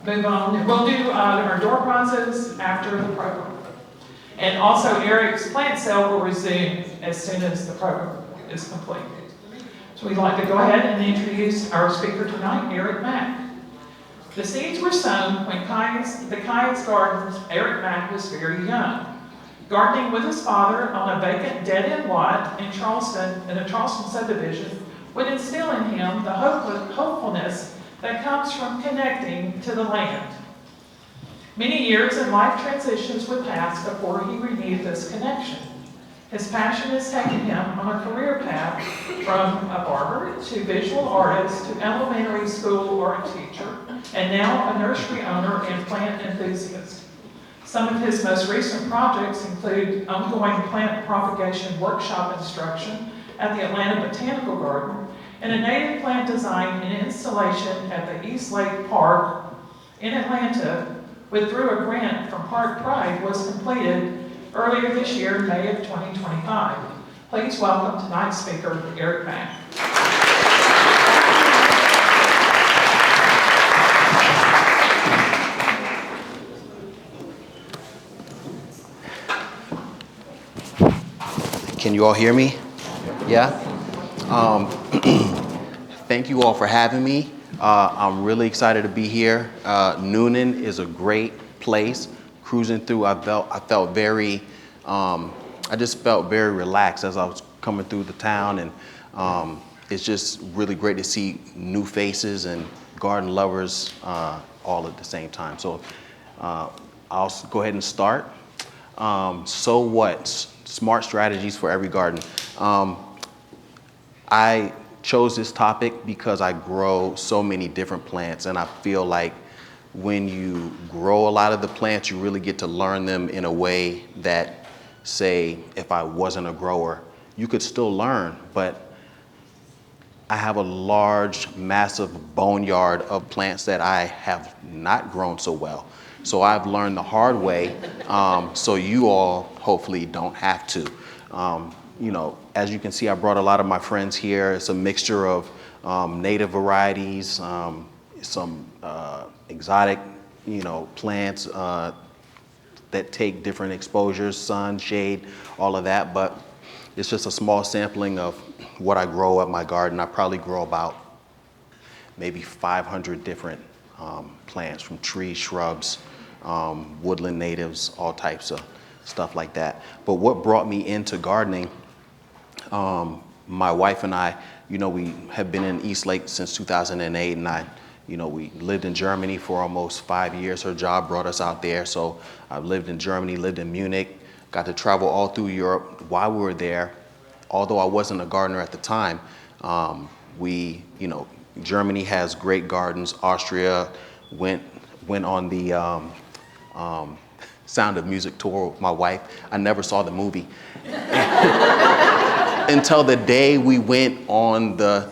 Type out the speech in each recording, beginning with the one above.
move on. We'll do our door prizes after the program. And also Eric's plant sale will resume as soon as the program is complete. So we'd like to go ahead and introduce our speaker tonight, Eric Mack. The seeds were sown when the Cayet's Gardens, Eric Mack was very young. Gardening with his father on a vacant dead-end lot in Charleston, in a Charleston subdivision, would instill in him the hopefulness that comes from connecting to the land. Many years and life transitions would pass before he renewed this connection. His passion has taken him on a career path from a barber to visual artist to elementary school art teacher, and now a nursery owner and plant enthusiast. Some of his most recent projects include ongoing plant propagation workshop instruction at the Atlanta Botanical Garden and a native plant design and installation at the East Lake Park in Atlanta, which through a grant from Park Pride was completed earlier this year, May of 2025. Please welcome tonight's speaker, Eric Mack. Can you all hear me? Yeah? Thank you all for having me. I'm really excited to be here. Noonan is a great place. Cruising through, I just felt very relaxed as I was coming through the town, and it's just really great to see new faces and garden lovers all at the same time. So I'll go ahead and start. So what? Smart strategies for every garden. I chose this topic because I grow so many different plants, and I feel like when you grow a lot of the plants, you really get to learn them in a way that, say, if I wasn't a grower, you could still learn, but I have a large, massive boneyard of plants that I have not grown so well. So I've learned the hard way, so you all hopefully don't have to. You know, as you can see, I brought a lot of my friends here. It's a mixture of native varieties, some exotic, plants that take different exposures, sun, shade, all of that. But it's just a small sampling of what I grow at my garden. I probably grow about maybe 500 different plants, from trees, shrubs, woodland natives, all types of stuff like that. But what brought me into gardening, my wife and I, we have been in East Lake since 2008, and we lived in Germany for almost 5 years. Her job brought us out there. So I've lived in Germany, lived in Munich, got to travel all through Europe. While we were there, although I wasn't a gardener at the time, Germany has great gardens. Austria went on the Sound of Music tour with my wife. I never saw the movie until the day we went on the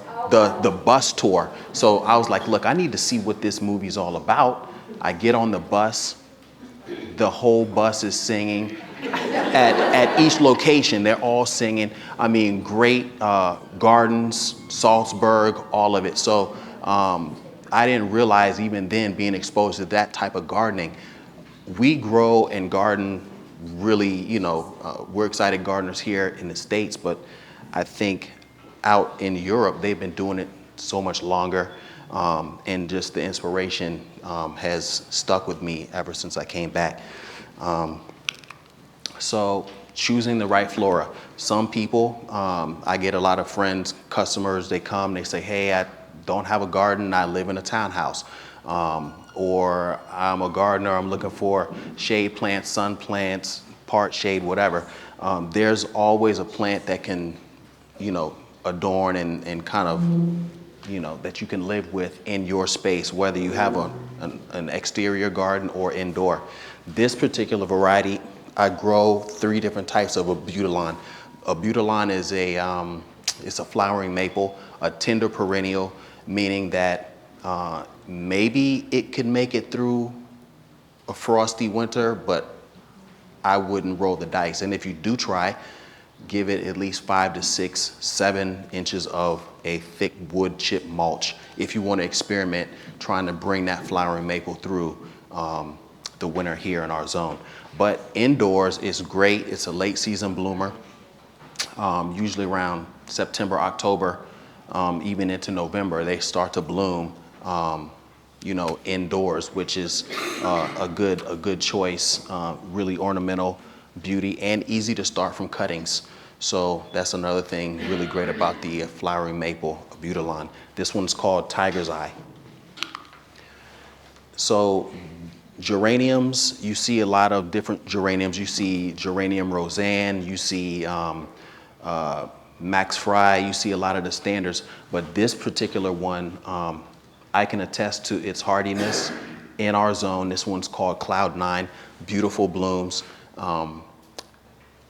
bus tour. So I was like, look, I need to see what this movie's all about. I get on the bus, the whole bus is singing. At each location, they're all singing. I mean, great gardens, Salzburg, all of it. So I didn't realize even then, being exposed to that type of gardening, we grow and garden really, we're excited gardeners here in the States, but I think out in Europe, they've been doing it so much longer, and just the inspiration has stuck with me ever since I came back. So choosing the right flora. Some people, I get a lot of friends, customers, they come, they say, hey, I don't have a garden, I live in a townhouse. Or I'm a gardener, I'm looking for shade plants, sun plants, part shade, whatever. There's always a plant that can, adorn and kind of, that you can live with in your space, whether you have an exterior garden or indoor. This particular variety, I grow 3 different types of abutilon. Abutilon is it's a flowering maple, a tender perennial, meaning that maybe it could make it through a frosty winter, but I wouldn't roll the dice. And if you do try, give it at least 5 to 6, 7 inches of a thick wood chip mulch if you want to experiment trying to bring that flowering maple through the winter here in our zone. But indoors it's great. It's a late season bloomer, usually around September, October, even into November, they start to bloom, indoors, which is a good choice, really ornamental beauty and easy to start from cuttings. So that's another thing really great about the flowering maple Butylon. This one's called Tiger's Eye. So geraniums, you see a lot of different geraniums. You see geranium Roseanne, you see Max Fry, you see a lot of the standards, but this particular one, I can attest to its hardiness in our zone. This one's called Cloud 9, beautiful blooms,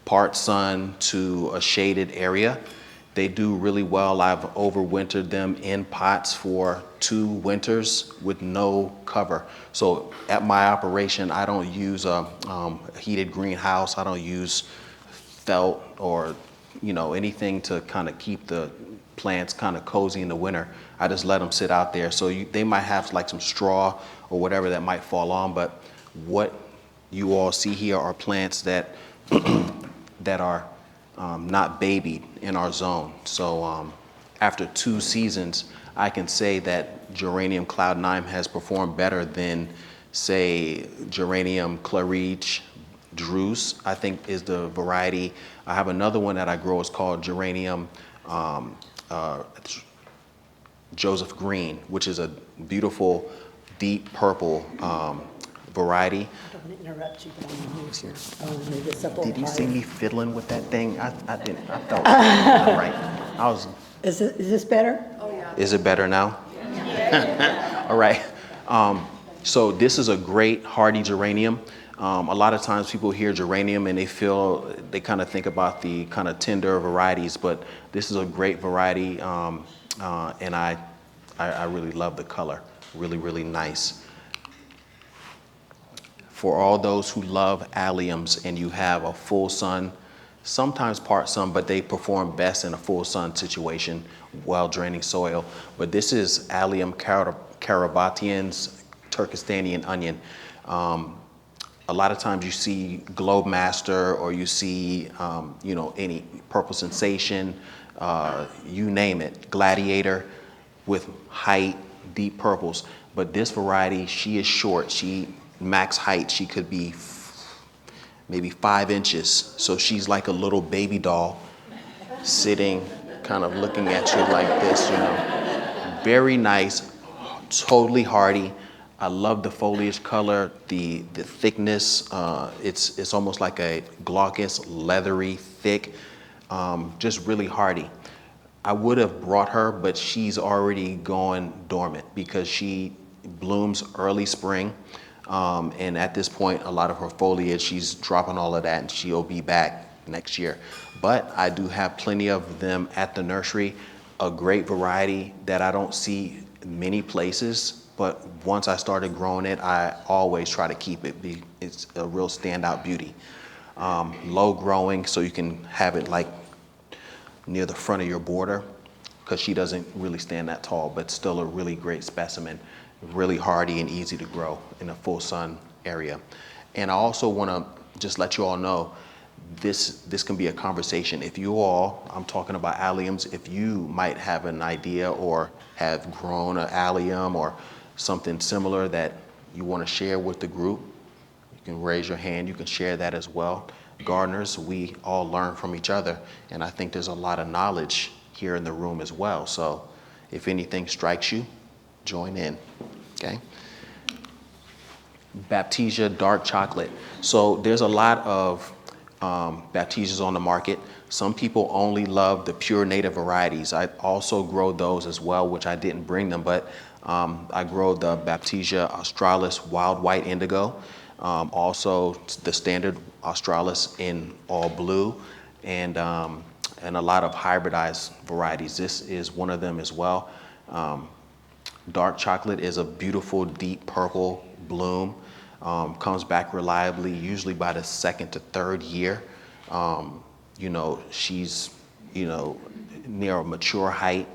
part sun to a shaded area. They do really well. I've overwintered them in pots for 2 winters with no cover. So at my operation, I don't use a heated greenhouse. I don't use felt or anything to kind of keep the plants kind of cozy in the winter. I just let them sit out there. So they might have like some straw or whatever that might fall on, but what you all see here are plants that that are not babied in our zone. So after 2 seasons, I can say that Geranium Cloud 9 has performed better than, say, Geranium Claridge Druce, I think is the variety. I have another one that I grow. It's called Geranium Joseph Green, which is a beautiful deep purple variety. I don't want to interrupt you, but I'm going to use your phone. Maybe it's up Did you high. see me fiddling with that thing? I didn't. I felt right. I was. Is this better? Is it better now? Yeah. All right. So this is a great hardy geranium. A lot of times people hear geranium and they kind of think about the kind of tender varieties, but this is a great variety, and I really love the color. Really, really nice. For all those who love alliums and you have a full sun, sometimes part sun, but they perform best in a full sun situation while draining soil. But this is Allium Karabatians, Turkestanian onion. A lot of times you see Globe Master or you see, any Purple Sensation, you name it, Gladiator with height, deep purples. But this variety, she is short. Max height, she could be maybe 5 inches. So she's like a little baby doll sitting, kind of looking at you like this, Very nice, totally hardy. I love the foliage color, the thickness. It's almost like a glaucous, leathery, thick, just really hardy. I would have brought her, but she's already gone dormant because she blooms early spring. And at this point, a lot of her foliage, she's dropping all of that and she'll be back next year. But I do have plenty of them at the nursery, a great variety that I don't see many places, but once I started growing it, I always try to keep it. It's a real standout beauty. Low growing, so you can have it like near the front of your border, because she doesn't really stand that tall, but still a really great specimen. Really hardy and easy to grow in a full sun area. And I also want to just let you all know, this can be a conversation. If you all, I'm talking about alliums, if you might have an idea or have grown an allium or something similar that you want to share with the group, you can raise your hand, you can share that as well. Gardeners, we all learn from each other, and I think there's a lot of knowledge here in the room as well. So if anything strikes you, join in, okay? Baptisia dark chocolate. So there's a lot of Baptisias on the market. Some people only love the pure native varieties. I also grow those as well, which I didn't bring them, but I grow the Baptisia australis wild white indigo, also the standard australis in all blue, and a lot of hybridized varieties. This is one of them as well. Dark chocolate is a beautiful deep purple bloom, comes back reliably, usually by the 2nd to 3rd year. She's, near a mature height,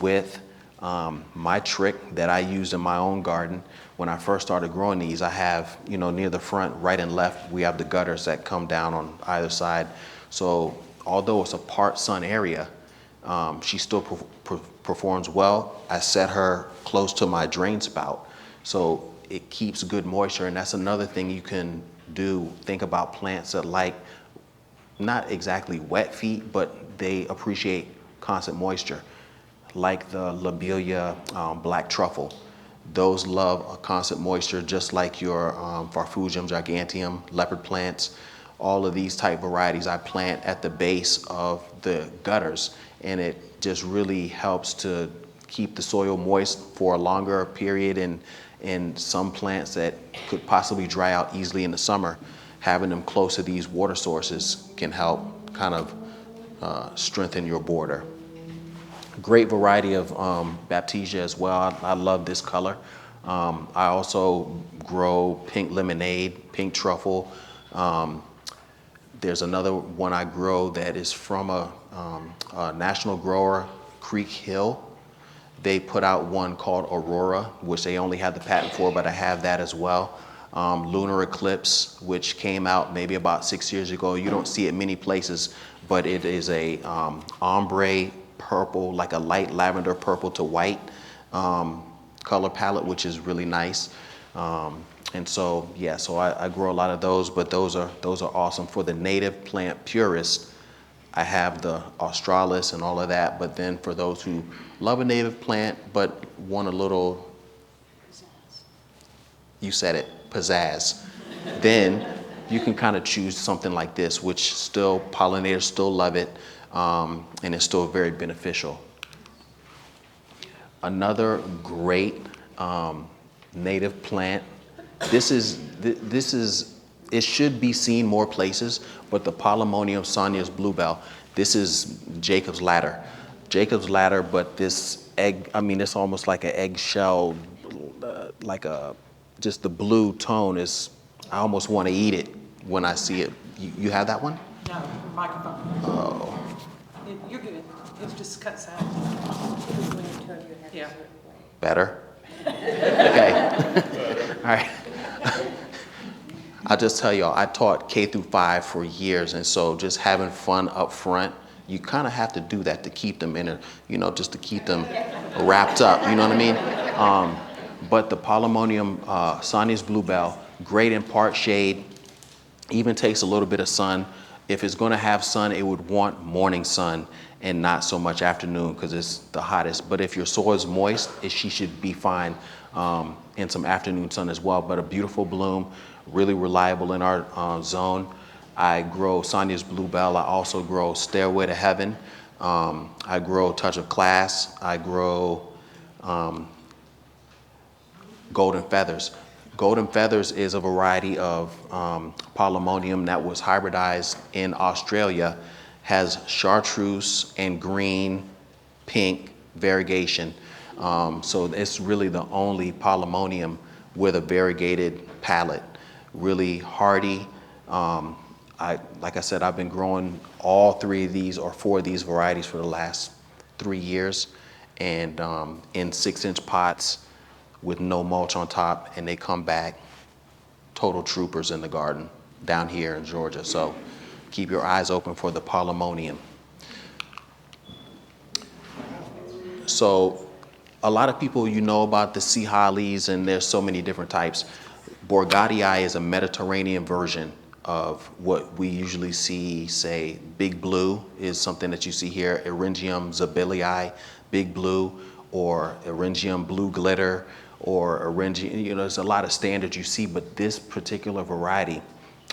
width. My trick that I use in my own garden, when I first started growing these, I have, near the front, right and left, we have the gutters that come down on either side. So although it's a part sun area, she still performs well. I set her close to my drain spout, so it keeps good moisture, and that's another thing you can do. Think about plants that like not exactly wet feet, but they appreciate constant moisture, like the lobelia black truffle. Those love a constant moisture, just like your Farfugium giganteum, leopard plants. All of these type varieties I plant at the base of the gutters, and it just really helps to keep the soil moist for a longer period. And some plants that could possibly dry out easily in the summer, having them close to these water sources can help kind of strengthen your border. Great variety of Baptisia as well. I love this color. I also grow pink lemonade, pink truffle. There's another one I grow that is from a national grower, Creek Hill. They put out one called Aurora, which they only had the patent for, but I have that as well. Lunar Eclipse, which came out maybe about 6 years ago. You don't see it many places, but it is a ombre purple, like a light lavender purple to white color palette, which is really nice. And so, yeah, so I grow a lot of those, but those are awesome. For the native plant purist, I have the Australis and all of that, but then for those who love a native plant but want a little, you said it, pizzazz, then you can kind of choose something like this, which still, pollinators still love it, and it's still very beneficial. Another great native plant, this is, it should be seen more places, but the Polemonium Sonia's bluebell, this is Jacob's ladder. Jacob's ladder, but this egg, it's almost like an eggshell, just the blue tone is, I almost want to eat it when I see it. You have that one? No, microphone. Oh. You're good. It just cuts out. Yeah. Better? Okay. All right. I'll just tell y'all, I taught K through 5 for years, and so just having fun up front, you kind of have to do that to keep them in a, just to keep them wrapped up, you know what I mean? But the Polemonium Sonia's bluebell, great in part shade, even takes a little bit of sun. If it's going to have sun, it would want morning sun and not so much afternoon because it's the hottest. But if your soil is moist, she should be fine in some afternoon sun as well. But a beautiful bloom, really reliable in our zone. I grow Sonia's bluebell. I also grow Stairway to Heaven. I grow Touch of Class. I grow Golden Feathers. Golden Feathers is a variety of Polemonium that was hybridized in Australia, has chartreuse and green, pink variegation. So it's really the only Polemonium with a variegated palette. Really hardy. Like I said, I've been growing all 3 of these or 4 of these varieties for the last 3 years, and in 6-inch pots with no mulch on top, and they come back total troopers in the garden down here in Georgia. So keep your eyes open for the Polemonium. So a lot of people, about the sea hollies, and there's so many different types. Borgatii is a Mediterranean version of what we usually see, say, Big Blue is something that you see here, Eryngium zabilii, Big Blue, or Eryngium Blue Glitter, or Eryngium, there's a lot of standards you see, but this particular variety,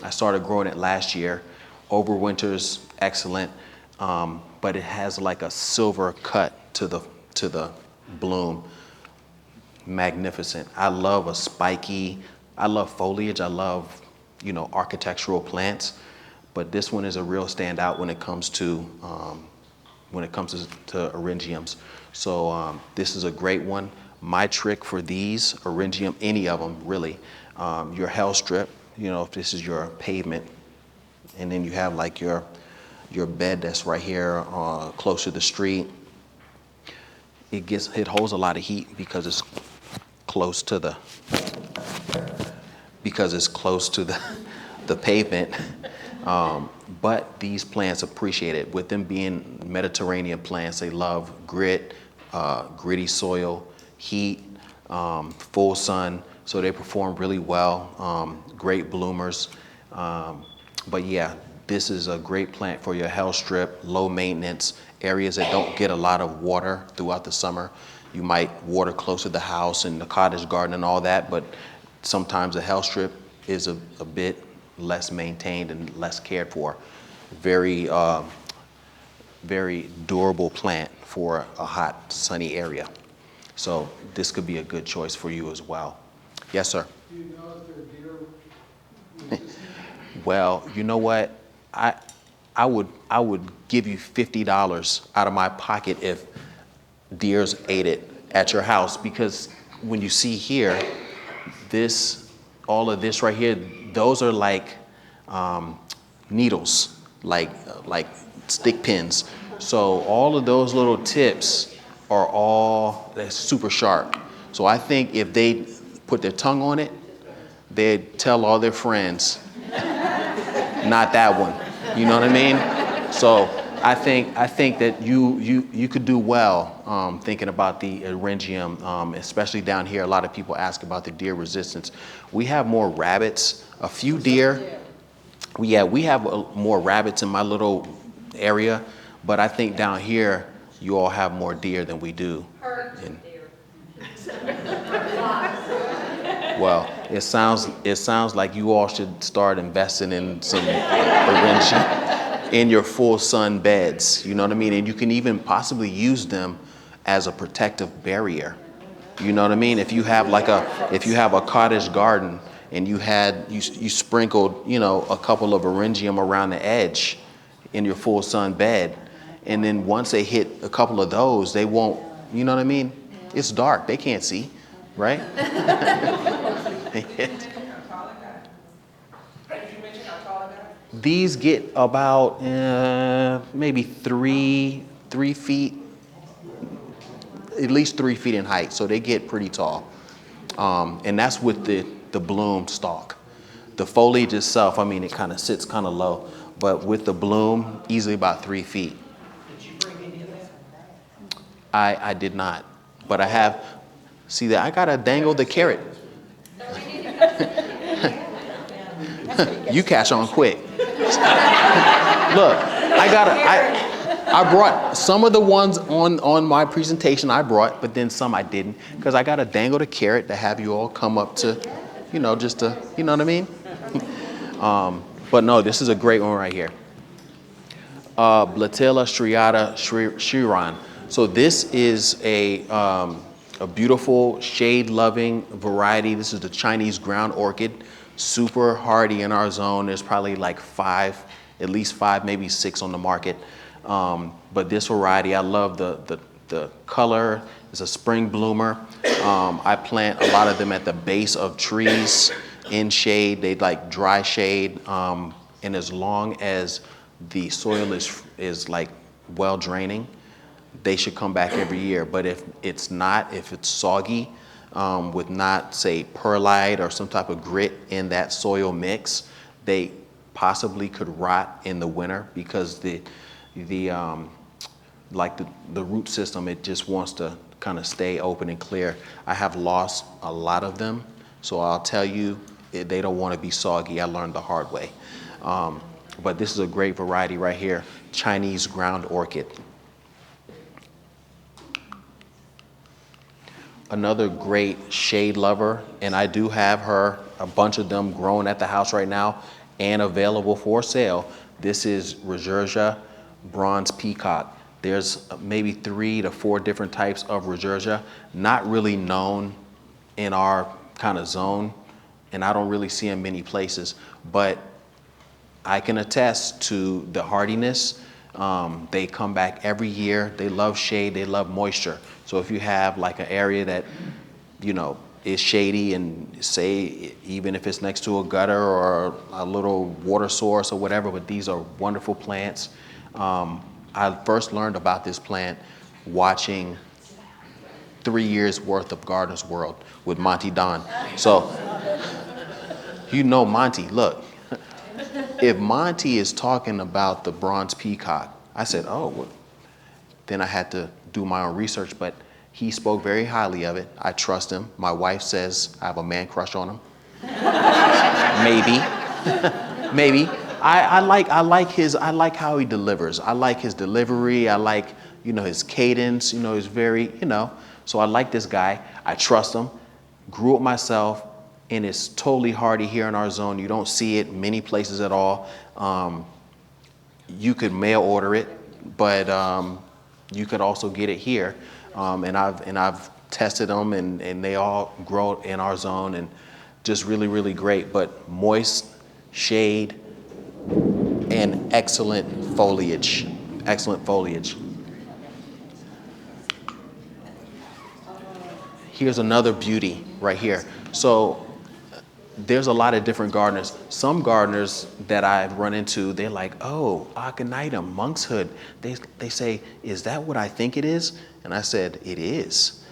I started growing it last year. Overwinters, excellent, but it has like a silver cut to the bloom. Magnificent. I love a spiky, I love foliage, I love, architectural plants, but this one is a real standout when it comes to Eryngiums. So this is a great one. My trick for these Eryngium, any of them really, your hell strip, if this is your pavement, and then you have like your your bed that's right here close to the street. It holds a lot of heat because it's close to the the pavement. But these plants appreciate it. With them being Mediterranean plants, they love gritty soil, heat, full sun, so they perform really well. Great bloomers. But yeah, this is a great plant for your hell strip, low maintenance, areas that don't get a lot of water throughout the summer. You might water close to the house and the cottage garden and all that, but sometimes a hell strip is a bit less maintained and less cared for. Very, very durable plant for a hot, sunny area. So this could be a good choice for you as well. Yes, sir. Do you know if they're deer resistant? Well, you know what? I would give you $50 out of my pocket if deers ate it at your house, because when you see here, all of this right here, those are like needles, like stick pins. So all of those little tips they're super sharp. So I think if they put their tongue on it, they'd tell all their friends, not that one. You know what I mean? So I think that you could do well thinking about the Eryngium, especially down here. A lot of people ask about the deer resistance. We have more rabbits, a few deer. We have more rabbits in my little area, but I think down here you all have more deer than we do. Well, it sounds like you all should start investing in some Eryngium in your full sun beds. You know what I mean? And you can even possibly use them as a protective barrier. You know what I mean? If you have a cottage garden and you sprinkled, a couple of Eryngium around the edge in your full sun bed, and then once they hit a couple of those, they won't, you know what I mean? It's dark, they can't see, right? These get about maybe 3 feet, at least 3 feet in height, so they get pretty tall. And that's with the bloom stalk. The foliage itself, it kind of sits kind of low, but with the bloom, easily about 3 feet. Did you bring any of that? I did not, but I have. See that I gotta dangle the carrot. You catch on quick. Look, I brought some of the ones on my presentation I brought, but then some I didn't, because I gotta dangle the carrot to have you all come up to, just to, you know what I mean? But no, this is a great one right here. Blatilla striata shiran. So this is a beautiful shade-loving variety. This is the Chinese ground orchid, super hardy in our zone. There's probably like at least five, maybe 6 on the market. But this variety, I love the color. It's a spring bloomer. I plant a lot of them at the base of trees in shade. They like dry shade. And as long as the soil is like well draining, they should come back every year. But if it's soggy, with not, say, perlite or some type of grit in that soil mix, they possibly could rot in the winter, because the root system, it just wants to kind of stay open and clear. I have lost a lot of them, so I'll tell you, they don't want to be soggy. I learned the hard way. But this is a great variety right here, Chinese ground orchid. Another great shade lover, and I do have a bunch of them growing at the house right now and available for sale. This is Regersia bronze peacock. There's maybe 3 to 4 different types of Regersia, not really known in our kind of zone, and I don't really see them many places, but I can attest to the hardiness. They come back every year. They love shade, they love moisture. So if you have like an area that, is shady, and say, even if it's next to a gutter or a little water source or whatever, but these are wonderful plants. I first learned about this plant watching 3 years worth of Gardener's World with Monty Don. So, you know Monty, look, if Monty is talking about the bronze peacock, I said, oh, well, then I had to do my own research, but he spoke very highly of it. I trust him. My wife says I have a man crush on him. Maybe, maybe. I like how he delivers. I like his delivery. I like, his cadence, he's very, so I like this guy. I trust him. Grew it myself, and it's totally hardy here in our zone. You don't see it many places at all. You could mail order it, but you could also get it here. And I've tested them, and they all grow in our zone, and just really, really great. But moist, shade, and excellent foliage. Excellent foliage. Here's another beauty right here. So there's a lot of different gardeners. Some gardeners that I've run into, they're like, oh, aconitum, monkshood. They say, is that what I think it is? And I said, it is.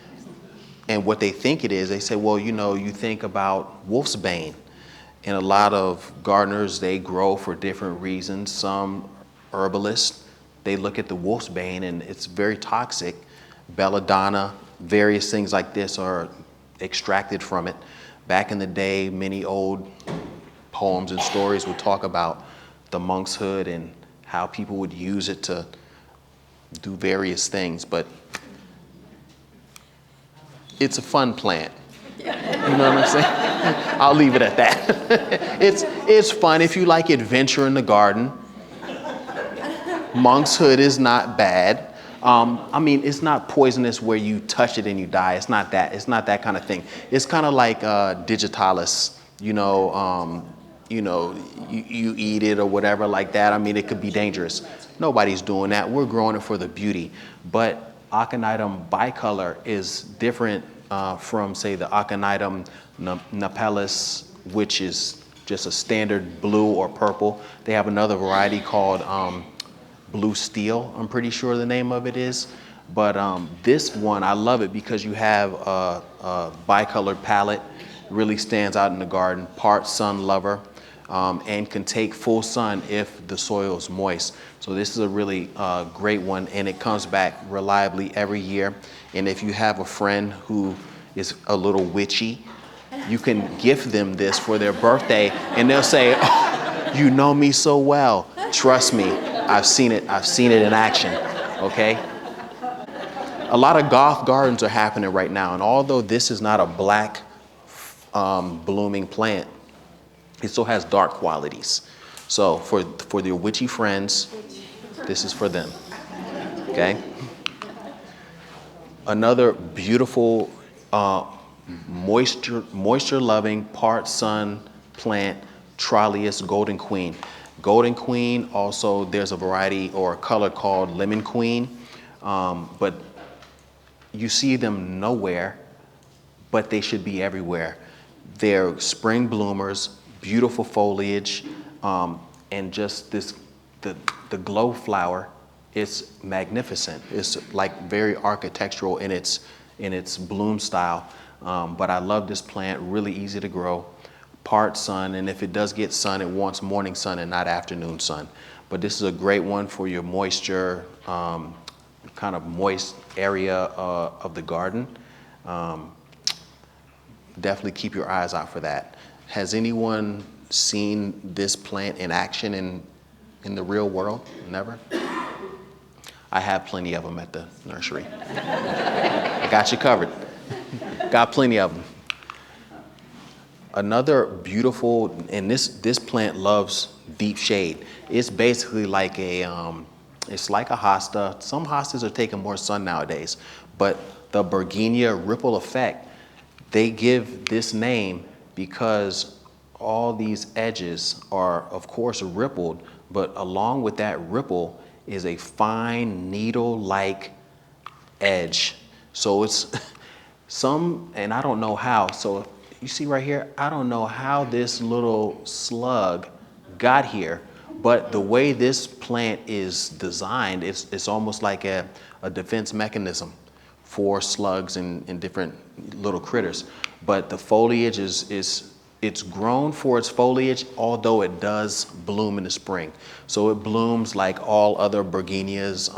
And what they think it is, they say, well, you think about wolfsbane. And a lot of gardeners, they grow for different reasons. Some herbalists, they look at the wolfsbane and it's very toxic. Belladonna, various things like this are extracted from it. Back in the day, many old poems and stories would talk about the monk's hood and how people would use it to do various things. But it's a fun plant. You know what I'm saying? I'll leave it at that. It's fun if you like adventure in the garden. Monk's hood is not bad. It's not poisonous where you touch it and you die. It's not that. It's not that kind of thing. It's kind of like digitalis. You eat it or whatever like that. It could be dangerous. Nobody's doing that. We're growing it for the beauty. But aconitum bicolor is different from, say, the aconitum napellus, which is just a standard blue or purple. They have another variety called blue steel, I'm pretty sure the name of it is. But this one, I love it because you have a bicolored palette, really stands out in the garden, part sun lover, and can take full sun if the soil is moist. So this is a really great one, and it comes back reliably every year. And if you have a friend who is a little witchy, you can gift them this for their birthday, and they'll say, oh, you know me so well. Trust me, I've seen it in action, okay? A lot of goth gardens are happening right now, and although this is not a black blooming plant, it still has dark qualities. So for your witchy friends, this is for them, okay? Another beautiful moisture-loving, part sun plant, Trollius Golden Queen. Golden Queen, also there's a variety or a color called Lemon Queen, but you see them nowhere, but they should be everywhere. They're spring bloomers, beautiful foliage, and just the glow flower is magnificent. It's like very architectural in its bloom style, but I love this plant, really easy to grow. Part sun, and if it does get sun, it wants morning sun and not afternoon sun. But this is a great one for your moisture, kind of moist area of the garden. Definitely keep your eyes out for that. Has anyone seen this plant in action in the real world? Never? I have plenty of them at the nursery. I got you covered. Got plenty of them. Another beautiful, and this plant loves deep shade. It's basically like it's like a hosta. Some hostas are taking more sun nowadays, but the Bergenia ripple effect, they give this name because all these edges are, of course, rippled, but along with that ripple is a fine needle-like edge. So it's and I don't know how, so you see right here, I don't know how this little slug got here, But the way this plant is designed, it's almost like a defense mechanism for slugs and different little critters. But the foliage it's grown for its foliage, although it does bloom in the spring. So it blooms like all other Bergenias.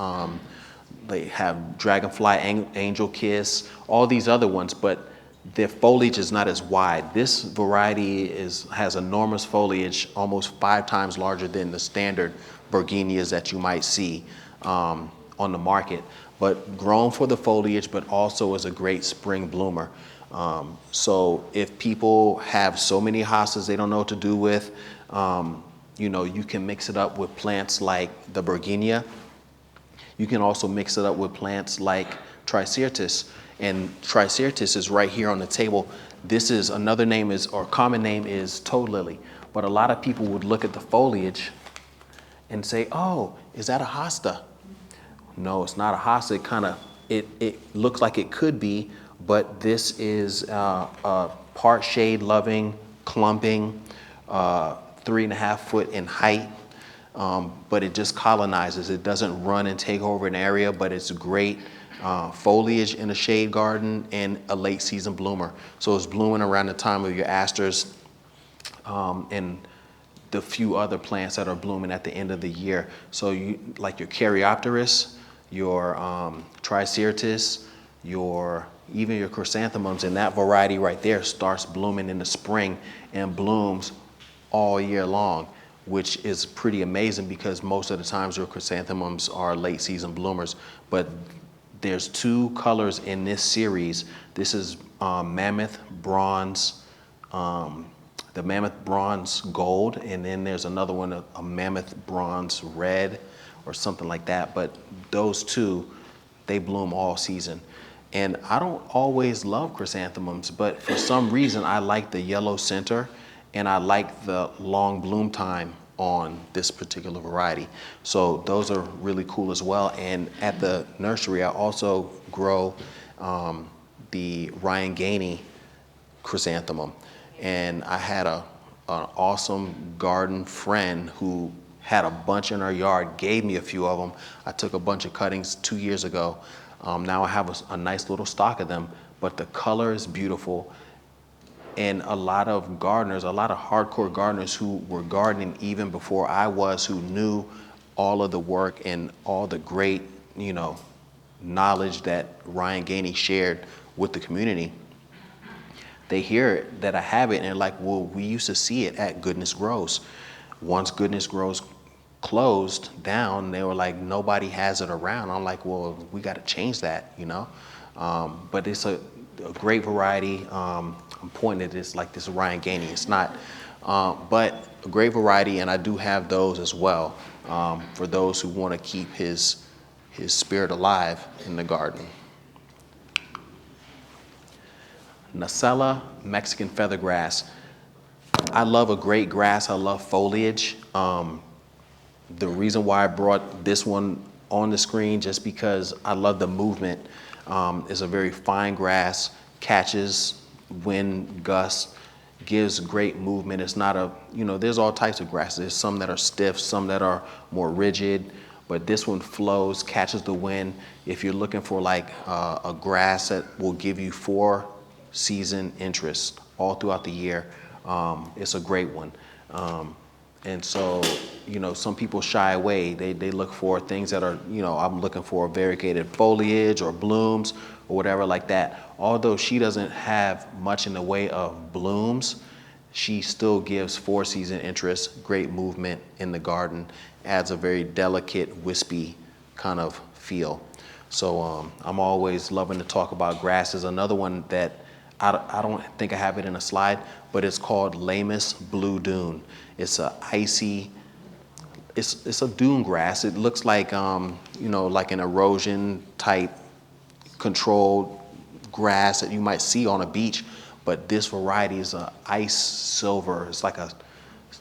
They have dragonfly, angel kiss, all these other ones, but their foliage is not as wide. This variety has enormous foliage, almost 5 times larger than the standard Bergenias that you might see on the market, but grown for the foliage, but also is a great spring bloomer. So if people have so many hostas they don't know what to do with, you can mix it up with plants like the Bergenia. You can also mix it up with plants like Tricertis, and Tricertis is right here on the table. This is another name common name is toad lily, but a lot of people would look at the foliage and say, "Oh, is that a hosta?" No, it's not a hosta. It looks like it could be, but this is a part shade loving, clumping, 3.5 foot in height. But it just colonizes. It doesn't run and take over an area, but it's great foliage in a shade garden and a late season bloomer. So it's blooming around the time of your asters and the few other plants that are blooming at the end of the year. So you like your Caryopteris, your Tricertis, even your chrysanthemums, and that variety right there starts blooming in the spring and blooms all year long, which is pretty amazing because most of the times your chrysanthemums are late season bloomers. But there's 2 colors in this series. This is mammoth bronze, the mammoth bronze gold, and then there's another one, a mammoth bronze red or something like that. But those 2, they bloom all season. And I don't always love chrysanthemums, but for some reason I like the yellow center and I like the long bloom time on this particular variety. So those are really cool as well. And at the nursery, I also grow the Ryan Gainey chrysanthemum. And I had an awesome garden friend who had a bunch in her yard, gave me a few of them. I took a bunch of cuttings 2 years ago. Now I have a nice little stock of them, but the color is beautiful. And a lot of gardeners, a lot of hardcore gardeners who were gardening even before I was, who knew all of the work and all the great, knowledge that Ryan Gainey shared with the community, they hear that I have it and they're like, well, we used to see it at Goodness Grows. Once Goodness Grows closed down, they were like, nobody has it around. I'm like, well, we got to change that, But it's a great variety. I'm pointing at this like this is Ryan Gainey. It's not, but a great variety, and I do have those as well for those who want to keep his spirit alive in the garden. Nacella Mexican feathergrass. I love a great grass. I love foliage. The reason why I brought this one on the screen just because I love the movement. It's a very fine grass, catches wind gusts, gives great movement. It's not there's all types of grasses. There's some that are stiff, some that are more rigid, but this one flows, catches the wind. If you're looking for like a grass that will give you 4 season interest all throughout the year, it's a great one. And so, some people shy away. They look for things that are, I'm looking for variegated foliage or blooms or whatever like that. Although she doesn't have much in the way of blooms, she still gives 4 season interest, great movement in the garden, adds a very delicate, wispy kind of feel. So I'm always loving to talk about grasses. Another one that I don't think I have it in a slide, but it's called Lamus Blue Dune. It's a icy, it's a dune grass. It looks like, like an erosion type controlled grass that you might see on a beach, but this variety is a ice silver. It's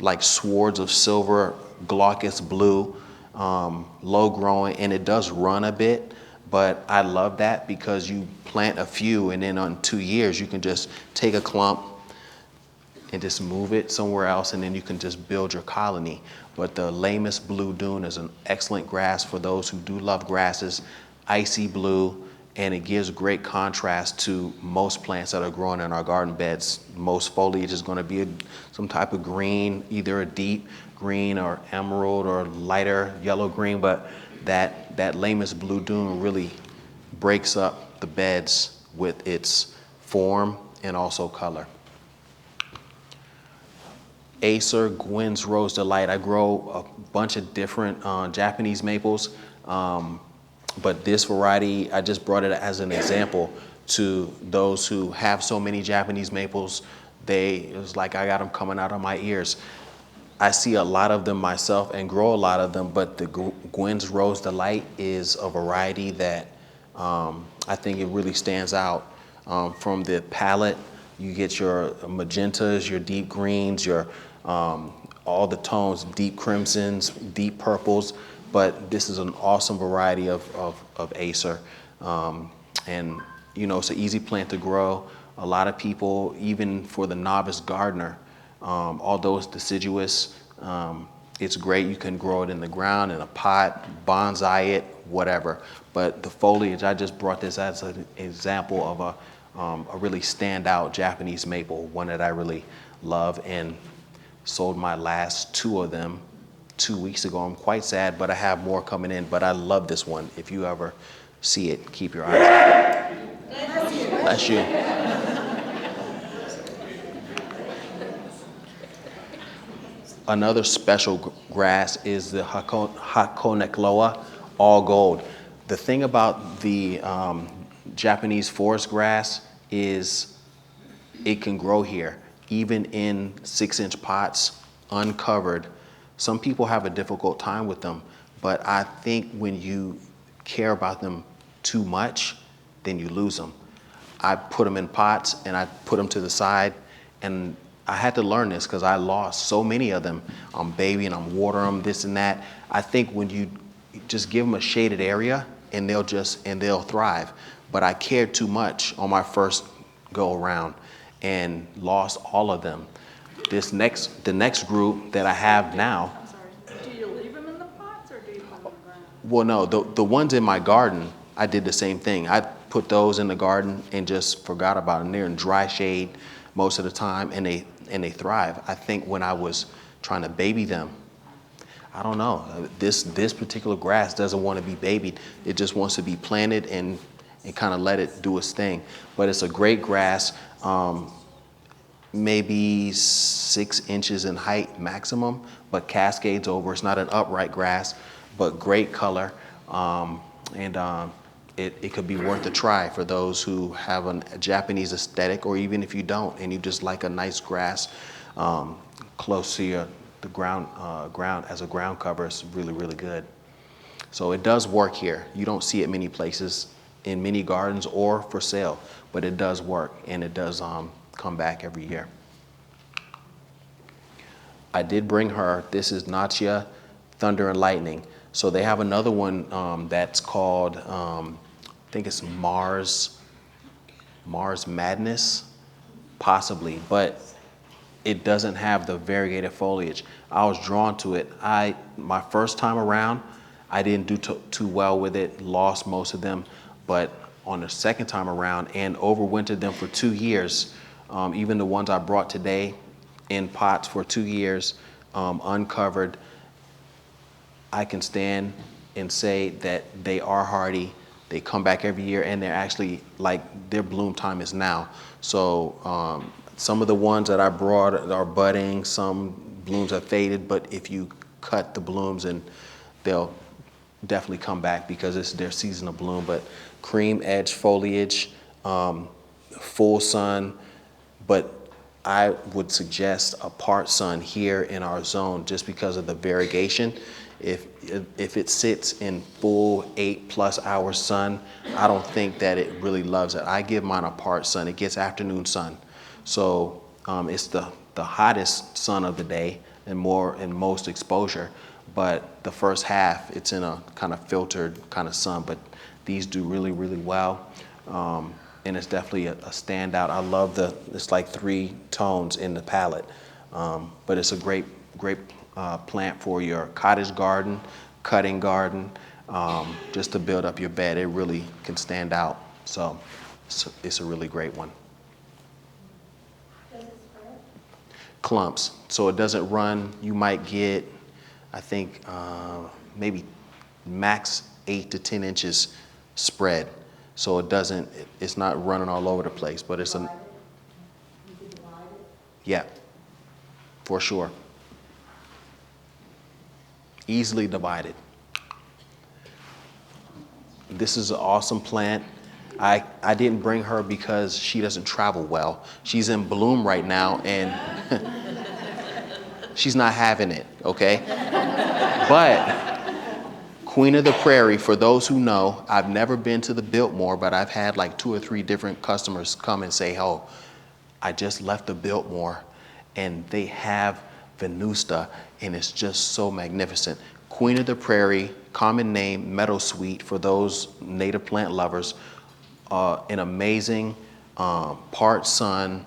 like swords of silver, glaucous blue, low growing, and it does run a bit. But I love that because you plant a few and then on 2 years you can just take a clump, and just move it somewhere else, and then you can just build your colony. But the Lamus Blue Dune is an excellent grass for those who do love grasses, icy blue, and it gives great contrast to most plants that are growing in our garden beds. Most foliage is going to be some type of green, either a deep green or emerald or lighter yellow green, but that Lamus Blue Dune really breaks up the beds with its form and also color. Acer Gwen's Rose Delight. I grow a bunch of different Japanese maples, but this variety, I just brought it as an example to those who have so many Japanese maples. It was like I got them coming out of my ears. I see a lot of them myself and grow a lot of them, but the Gwen's Rose Delight is a variety that I think it really stands out. From the palette, you get your magentas, your deep greens, your all the tones, deep crimsons, deep purples, but this is an awesome variety of Acer. And you know, it's an easy plant to grow. A lot of people, even for the novice gardener, although it's deciduous, it's great. You can grow it in the ground, in a pot, bonsai it, whatever. But the foliage, I just brought this as an example of a really standout Japanese maple, one that I really love, and sold my last 2 of them 2 weeks ago. I'm quite sad, but I have more coming in, but I love this one. If you ever see it, keep your eyes. Bless you. Another special grass is the Hakonekloa, all gold. The thing about the Japanese forest grass is it can grow here, even in 6-inch pots, uncovered. Some people have a difficult time with them, but I think when you care about them too much, then you lose them. I put them in pots and I put them to the side, and I had to learn this because I lost so many of them. I'm babying, I'm watering them, this and that. I think when you just give them a shaded area and they'll thrive. But I cared too much on my first go around and lost all of them. The next group that I have now. I'm sorry, do you leave them in the pots or do you put them in the ground? Well, no, the ones in my garden, I did the same thing. I put those in the garden and just forgot about them. They're in dry shade most of the time, and they thrive. I think when I was trying to baby them, I don't know, this particular grass doesn't want to be babied. It just wants to be planted and kind of let it do its thing. But it's a great grass, maybe 6 inches in height maximum, but cascades over. It's not an upright grass, but great color. It could be worth a try for those who have a Japanese aesthetic, or even if you don't and you just like a nice grass close to the ground as a ground cover. It's really, really good. So it does work here. You don't see it many places in many gardens or for sale, but it does work, and it does come back every year. I did bring her, this is Natia Thunder and Lightning. So they have another one that's called, I think it's Mars Madness, possibly, but it doesn't have the variegated foliage. I was drawn to it. My first time around, I didn't do too well with it, lost most of them, but on the second time around and overwintered them for 2 years, even the ones I brought today in pots for 2 years, uncovered, I can stand and say that they are hardy. They come back every year, and they're actually, like, their bloom time is now. So some of the ones that I brought are budding, some blooms have faded, but if you cut the blooms, and they'll definitely come back because it's their season of bloom. But cream edge foliage, full sun, but I would suggest a part sun here in our zone just because of the variegation. If it sits in full 8+ hour sun, I don't think that it really loves it. I give mine a part sun. It gets afternoon sun. So it's the hottest sun of the day and most exposure, but the first half it's in a kind of filtered kind of sun. But these do really, really well. and it's definitely a standout. I love it's like 3 tones in the palette, but it's a great plant for your cottage garden, cutting garden, just to build up your bed. It really can stand out. So it's a really great one. Clumps, so it doesn't run. You might get, I think, maybe max 8 to 10 inches spread. So it's not running all over the place, but it's yeah, for sure. Easily divided. This is an awesome plant. I didn't bring her because she doesn't travel well. She's in bloom right now and she's not having it, okay? But Queen of the Prairie, for those who know, I've never been to the Biltmore, but I've had like 2 or 3 different customers come and say, oh, I just left the Biltmore and they have Venusta and it's just so magnificent. Queen of the Prairie, common name, meadowsweet for those native plant lovers. An amazing part sun,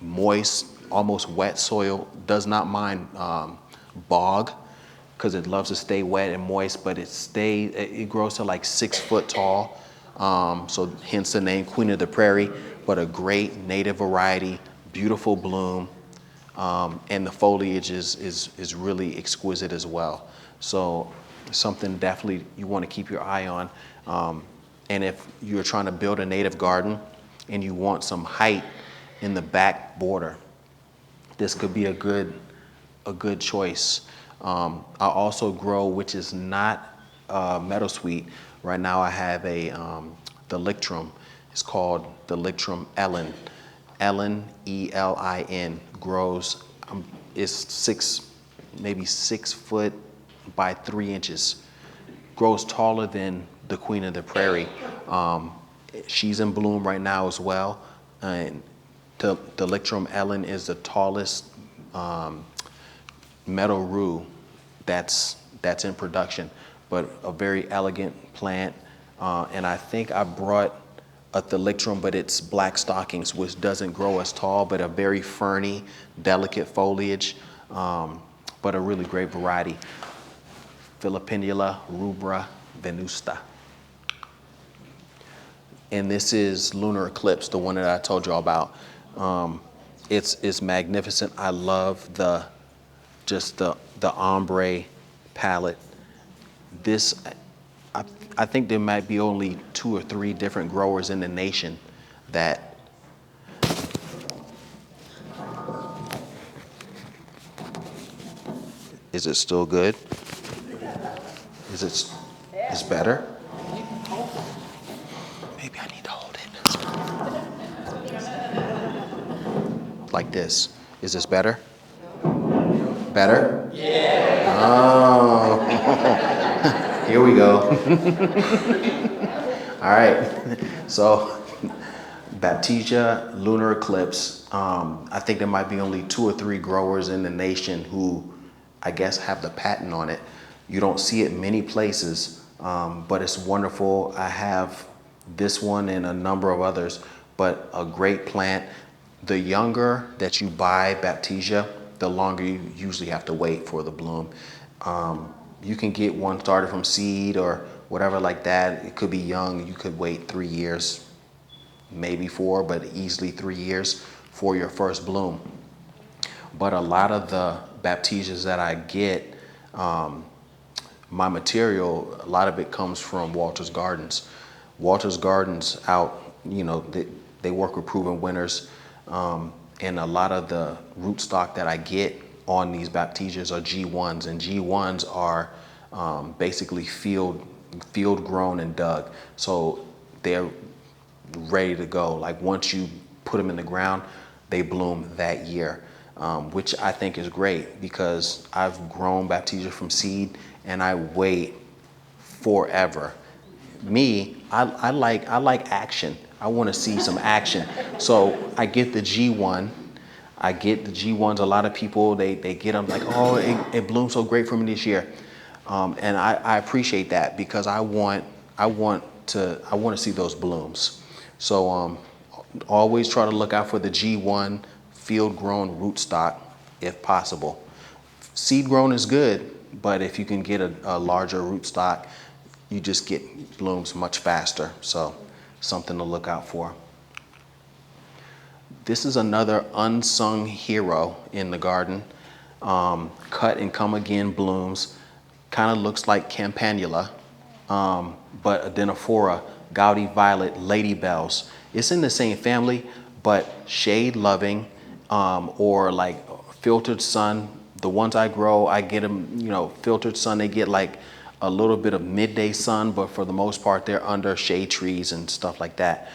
moist, almost wet soil, does not mind bog because it loves to stay wet and moist, but it grows to like 6 foot tall. So hence the name Queen of the Prairie, but a great native variety, beautiful bloom, and the foliage is really exquisite as well. So something definitely you want to keep your eye on. And if you're trying to build a native garden and you want some height in the back border, this could be a good choice. I also grow, which is not meadowsweet. Right now I have the Lictrum. It's called the Lictrum Ellen. Ellen, E-L-I-N, grows, is maybe 6 foot by 3 inches. Grows taller than the Queen of the Prairie. She's in bloom right now as well. And the Lictrum Ellen is the tallest meadow rue that's in production, but a very elegant plant. And I think I brought a Thalictrum, but it's black stockings, which doesn't grow as tall, but a very ferny, delicate foliage, but a really great variety. Philippinula rubra venusta. And this is Lunar Eclipse, the one that I told you all about. It's magnificent. I love the ombre palette. This, I think there might be only 2 or 3 different growers in the nation that Is it still good? It's better? Maybe I need to hold it. Like this. Is this better? Better? Yeah. Oh. Here we go. All right. So, Baptisia Lunar Eclipse. I think there might be only 2 or 3 growers in the nation who, I guess, have the patent on it. You don't see it many places, but it's wonderful. I have this one and a number of others, but a great plant. The younger that you buy Baptisia, the longer you usually have to wait for the bloom. You can get one started from seed or whatever like that. It could be young. You could wait 3 years, maybe 4, but easily 3 years for your first bloom. But a lot of the Baptisias that I get, my material, a lot of it comes from Walter's Gardens. Walter's Gardens out, they work with proven winners. And a lot of the rootstock that I get on these Baptisias are G1s, and G1s are basically field grown and dug. So they're ready to go. Like once you put them in the ground, they bloom that year, which I think is great because I've grown Baptisia from seed and I wait forever. Me, I like action. I want to see some action. So I get the G1. I get the G1s. A lot of people, they get them like, oh, it bloomed so great for me this year. And I appreciate that because I want to see those blooms. So always try to look out for the G1 field grown rootstock if possible. Seed grown is good, but if you can get a larger rootstock, you just get blooms much faster. So something to look out for. This is another unsung hero in the garden. Cut and come again blooms. Kind of looks like campanula, but Adenophora, gouty violet, ladybells. It's in the same family, but shade loving, or like filtered sun. The ones I grow, I get them, filtered sun. They get like a little bit of midday sun, but for the most part, they're under shade trees and stuff like that.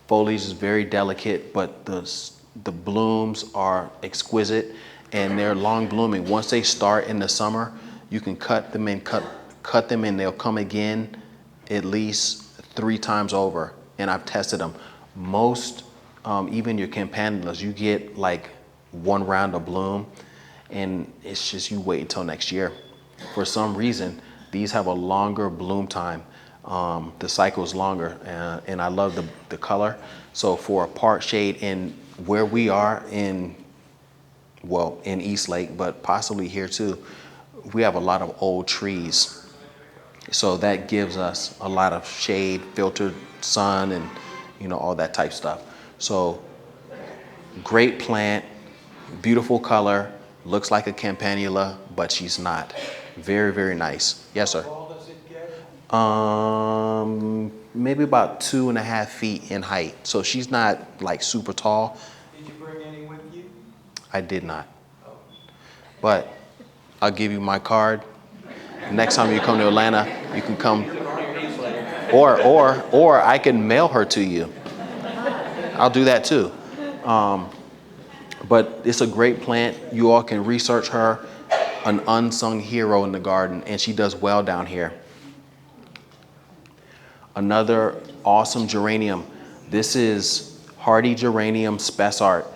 Foliage is very delicate, but the blooms are exquisite and they're long blooming. Once they start in the summer, you can cut them and they'll come again at least 3 times over. And I've tested them. Most, even your campanulas, you get like 1 round of bloom, and it's just you wait until next year. For some reason, these have a longer bloom time. The cycle is longer, and I love the color. So for a part shade in where we are in East Lake, but possibly here too, we have a lot of old trees. So that gives us a lot of shade, filtered sun, and all that type stuff. So great plant, beautiful color, looks like a campanula, but she's not. Very, very nice. Yes, sir. How tall does it get? Maybe about 2.5 feet in height. So she's not like super tall. Did you bring any with you? I did not. But I'll give you my card. Next time you come to Atlanta, you can come. Or I can mail her to you. I'll do that too. But it's a great plant. You all can research her, an unsung hero in the garden, and she does well down here. Another awesome geranium. This is hardy geranium spessart.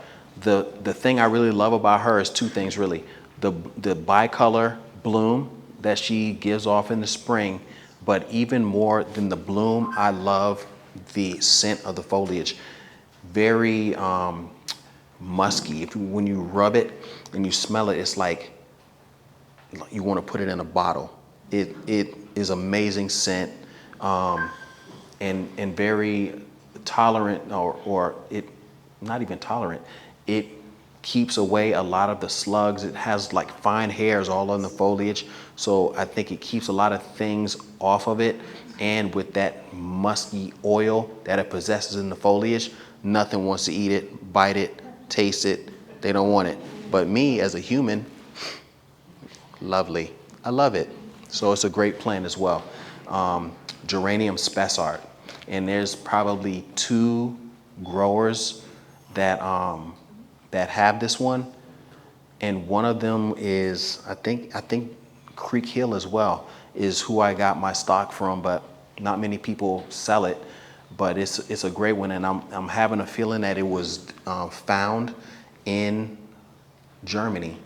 The thing I really love about her is 2 things really. The bicolor bloom that she gives off in the spring, but even more than the bloom, I love the scent of the foliage. Very musky. When you rub it and you smell it, it's like you want to put it in a bottle. It is amazing scent, and very tolerant, or it not even tolerant. It keeps away a lot of the slugs. It has like fine hairs all on the foliage, so I think it keeps a lot of things off of it. And with that musky oil that it possesses in the foliage, nothing wants to eat it, bite it, taste it. They don't want it. But me as a human, lovely. I love it. So it's a great plant as well. Geranium spessart. And there's probably 2 growers that have this one. And one of them is, I think Creek Hill as well is who I got my stock from, but not many people sell it. But it's a great one, and I'm having a feeling that it was found in Germany,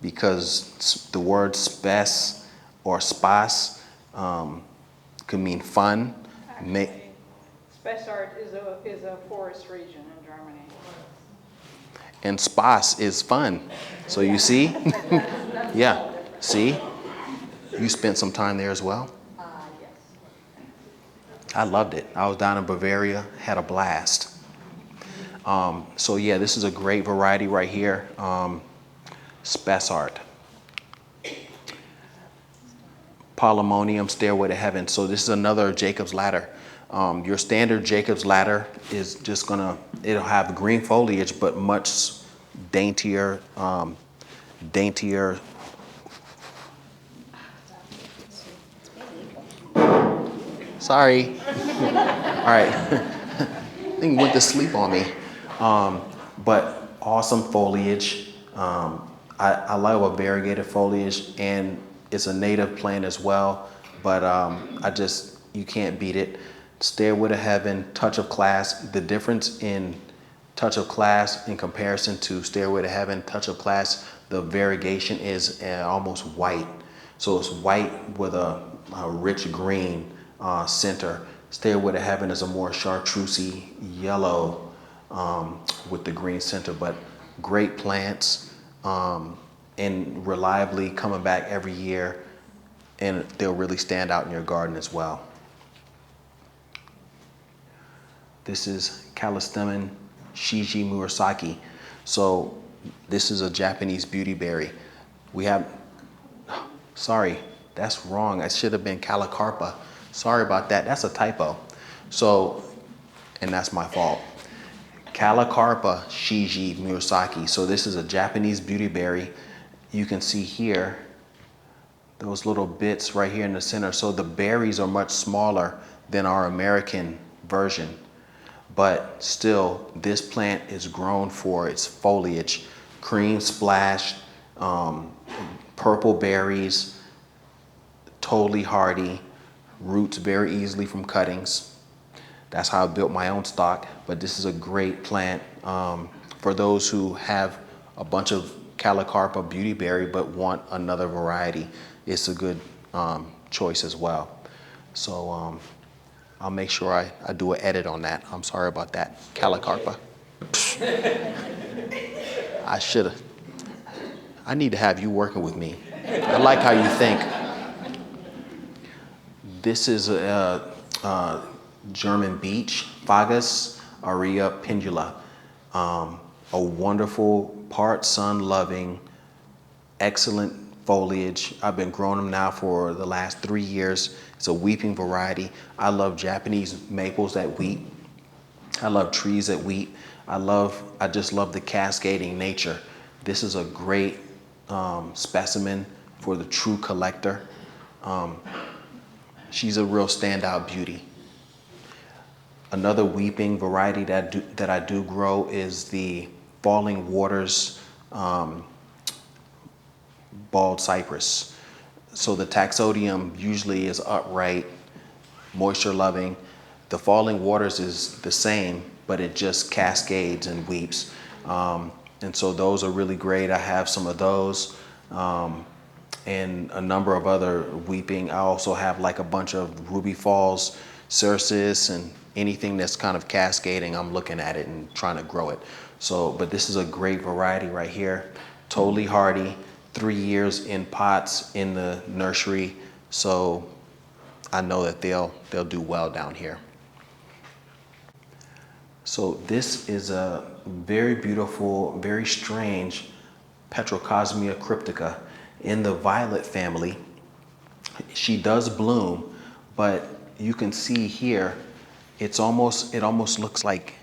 because the word spes or spas could mean fun. Spessart is a forest region in Germany. And spas is fun. So you see? Yeah, see? You spent some time there as well? Yes. I loved it. I was down in Bavaria, had a blast. So yeah, this is a great variety right here. Spessart. Polemonium, Stairway to Heaven. So this is another Jacob's Ladder. Your standard Jacob's Ladder is just it'll have green foliage, but much daintier, Sorry. All right. Thing went to sleep on me. But awesome foliage. I love a variegated foliage, and it's a native plant as well. But you can't beat it. Stairway to Heaven, Touch of Class. The difference in Touch of Class in comparison to Stairway to Heaven, Touch of Class, the variegation is almost white. So it's white with a rich green center. Stairway to Heaven is a more chartreusey yellow with the green center, but great plants and reliably coming back every year, and they'll really stand out in your garden as well. This is Callistemon Shiji Murasaki. So this is a Japanese beauty berry. We have, sorry, that's wrong. It should have been Calicarpa. Sorry about that. That's a typo. So, and that's my fault. Calicarpa Shiji Murasaki. So this is a Japanese beauty berry. You can see here, those little bits right here in the center. So the berries are much smaller than our American version. But still, this plant is grown for its foliage, cream splashed, purple berries, totally hardy, roots very easily from cuttings. That's how I built my own stock, but this is a great plant for those who have a bunch of Calicarpa beautyberry but want another variety. It's a good choice as well. So I'll make sure I do an edit on that. I'm sorry about that. Calicarpa. I should have. I need to have you working with me. I like how you think. This is a German beech, Fagus aurea pendula. A wonderful, part sun-loving, excellent foliage. I've been growing them now for the last 3 years. It's a weeping variety. I love Japanese maples that weep. I love trees that weep. I just love the cascading nature. This is a great specimen for the true collector. She's a real standout beauty. Another weeping variety that I do grow is the Falling Waters bald cypress. So the taxodium usually is upright, moisture loving. The Falling Waters is the same, but it just cascades and weeps. And so those are really great. I have some of those and a number of other weeping. I also have like a bunch of Ruby Falls, Cercis, and anything that's kind of cascading, I'm looking at it and trying to grow it. So, but this is a great variety right here. Totally hardy, 3 years in pots in the nursery. So I know that they'll do well down here. So this is a very beautiful, very strange Petrocosmia cryptica in the violet family. She does bloom, but you can see here, it almost looks like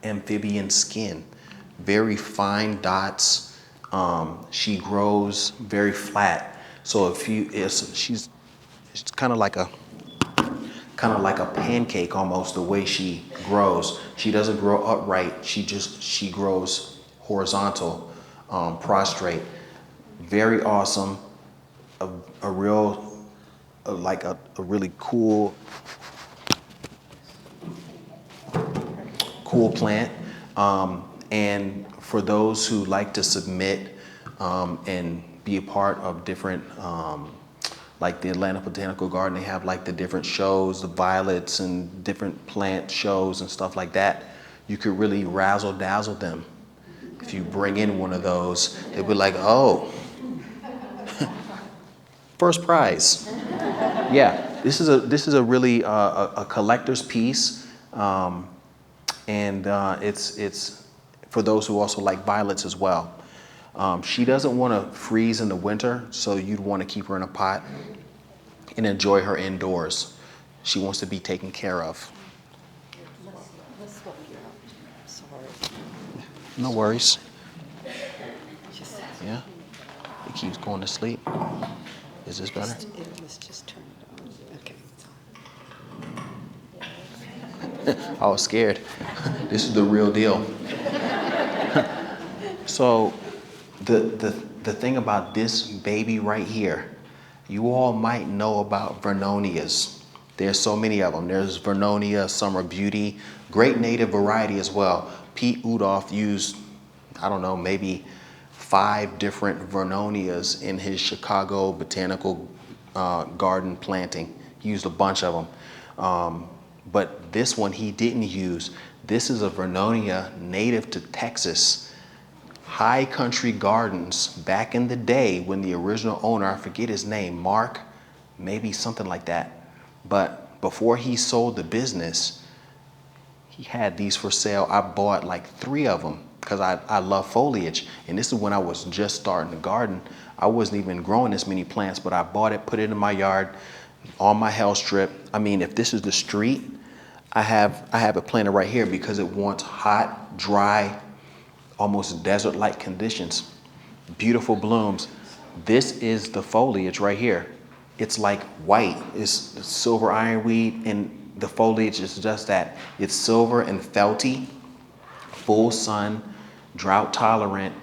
amphibian skin, very fine dots. She grows very flat. So she's kind of like a pancake almost, the way she grows. She doesn't grow upright. She grows horizontal, prostrate. Very awesome. A really cool plant. And for those who like to submit and be a part of different, like the Atlanta Botanical Garden, they have like the different shows, the violets and different plant shows and stuff like that. You could really razzle dazzle them. If you bring in one of those, they'll be like, oh, first prize. Yeah, this is a really a collector's piece. And it's for those who also like violets as well. She doesn't want to freeze in the winter, so you'd want to keep her in a pot and enjoy her indoors. She wants to be taken care of. Let's swap you out. Sorry. No worries. Yeah, he keeps going to sleep. Is this better? Let's just turn it on. Okay. I was scared. This is the real deal. So the thing about this baby right here, you all might know about Vernonias. There's so many of them. There's Vernonia, Summer Beauty, great native variety as well. Pete Udoff used, I don't know, maybe 5 different Vernonias in his Chicago Botanical Garden planting. He used a bunch of them. But this one he didn't use. This is a Vernonia native to Texas. High Country Gardens, back in the day when the original owner, I forget his name, Mark, maybe something like that. But before he sold the business, he had these for sale. I bought like 3 of them because I love foliage. And this is when I was just starting the garden. I wasn't even growing this many plants, but I bought it, put it in my yard, on my hell strip. I mean, if this is the street, I have it planted right here because it wants hot, dry, almost desert-like conditions. Beautiful blooms. This is the foliage right here. It's like white. It's silver ironweed, and the foliage is just that. It's silver and felty, full sun, drought tolerant,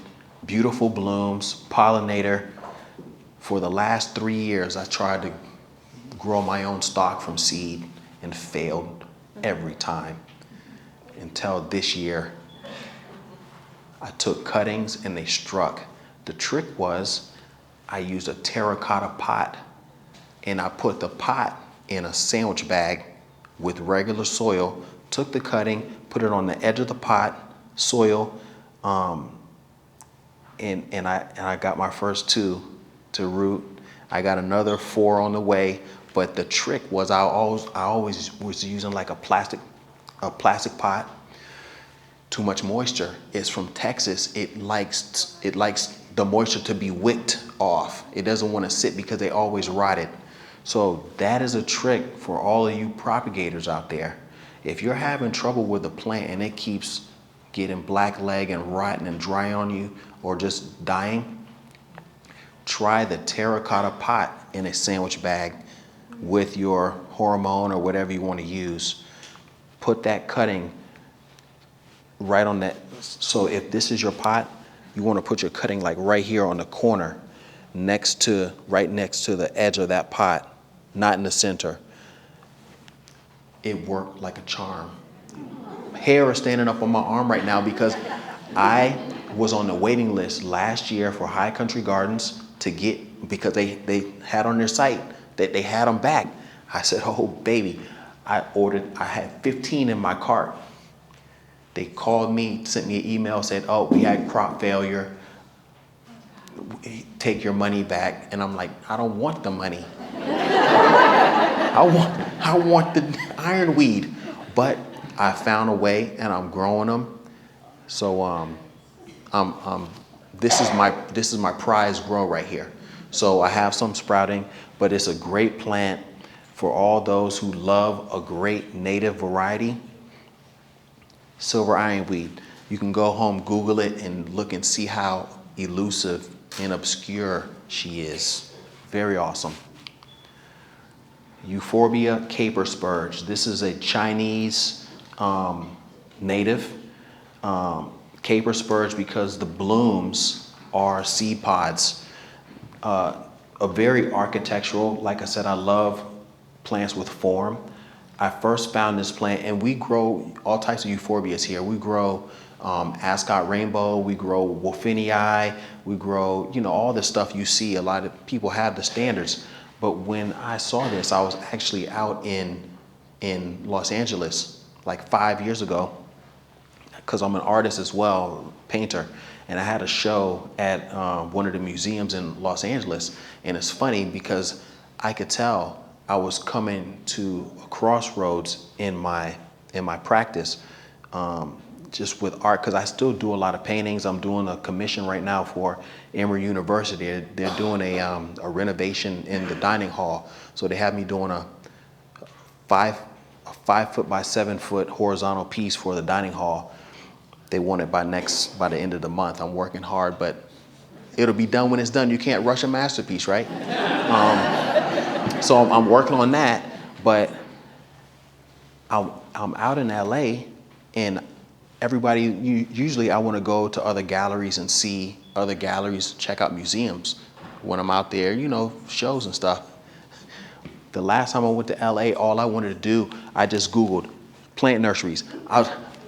beautiful blooms, pollinator. For the last 3 years, I tried to grow my own stock from seed and failed every time until this year. I took cuttings and they struck. The trick was I used a terracotta pot, and I put the pot in a sandwich bag with regular soil, took the cutting, put it on the edge of the pot, soil, and I got my first 2 to root. I got another 4 on the way, but the trick was I always was using like a plastic pot. Too much moisture. It's from Texas. It likes the moisture to be wicked off. It doesn't want to sit because they always rot it. So that is a trick for all of you propagators out there. If you're having trouble with a plant and it keeps getting black leg and rotting and dry on you or just dying, try the terracotta pot in a sandwich bag with your hormone or whatever you want to use. Put that cutting right on that. So if this is your pot, you want to put your cutting like right here on the corner, right next to the edge of that pot, not in the center. It worked like a charm. Hair is standing up on my arm right now because I was on the waiting list last year for High Country Gardens to get, because they had on their site that they had them back. I said, oh baby, I had 15 in my cart. They called me, sent me an email, said, oh, we had crop failure. Take your money back. And I'm like, I don't want the money. I want the ironweed. But I found a way and I'm growing them. So this is my prize grow right here. So I have some sprouting, but it's a great plant for all those who love a great native variety. Silver ironweed. You can go home, Google it, and look and see how elusive and obscure she is. Very awesome. Euphorbia caper spurge. This is a Chinese native caper spurge because the blooms are seed pods. A very architectural. Like I said, I love plants with form. I first found this plant, and we grow all types of euphorbias here. We grow Ascot rainbow, we grow Wolfenii, we grow, all the stuff you see. A lot of people have the standards. But when I saw this, I was actually out in Los Angeles like 5 years ago, because I'm an artist as well, painter. And I had a show at one of the museums in Los Angeles. And it's funny because I could tell I was coming to a crossroads in my practice, just with art, because I still do a lot of paintings. I'm doing a commission right now for Emory University. They're doing a renovation in the dining hall. So they have me doing a 5 foot by 7 foot horizontal piece for the dining hall. They want it by the end of the month. I'm working hard, but it'll be done when it's done. You can't rush a masterpiece, right? So I'm working on that, but I'm out in LA, and everybody, usually I want to go to other galleries and see other galleries, check out museums when I'm out there, shows and stuff. The last time I went to LA, all I wanted to do, I just Googled plant nurseries.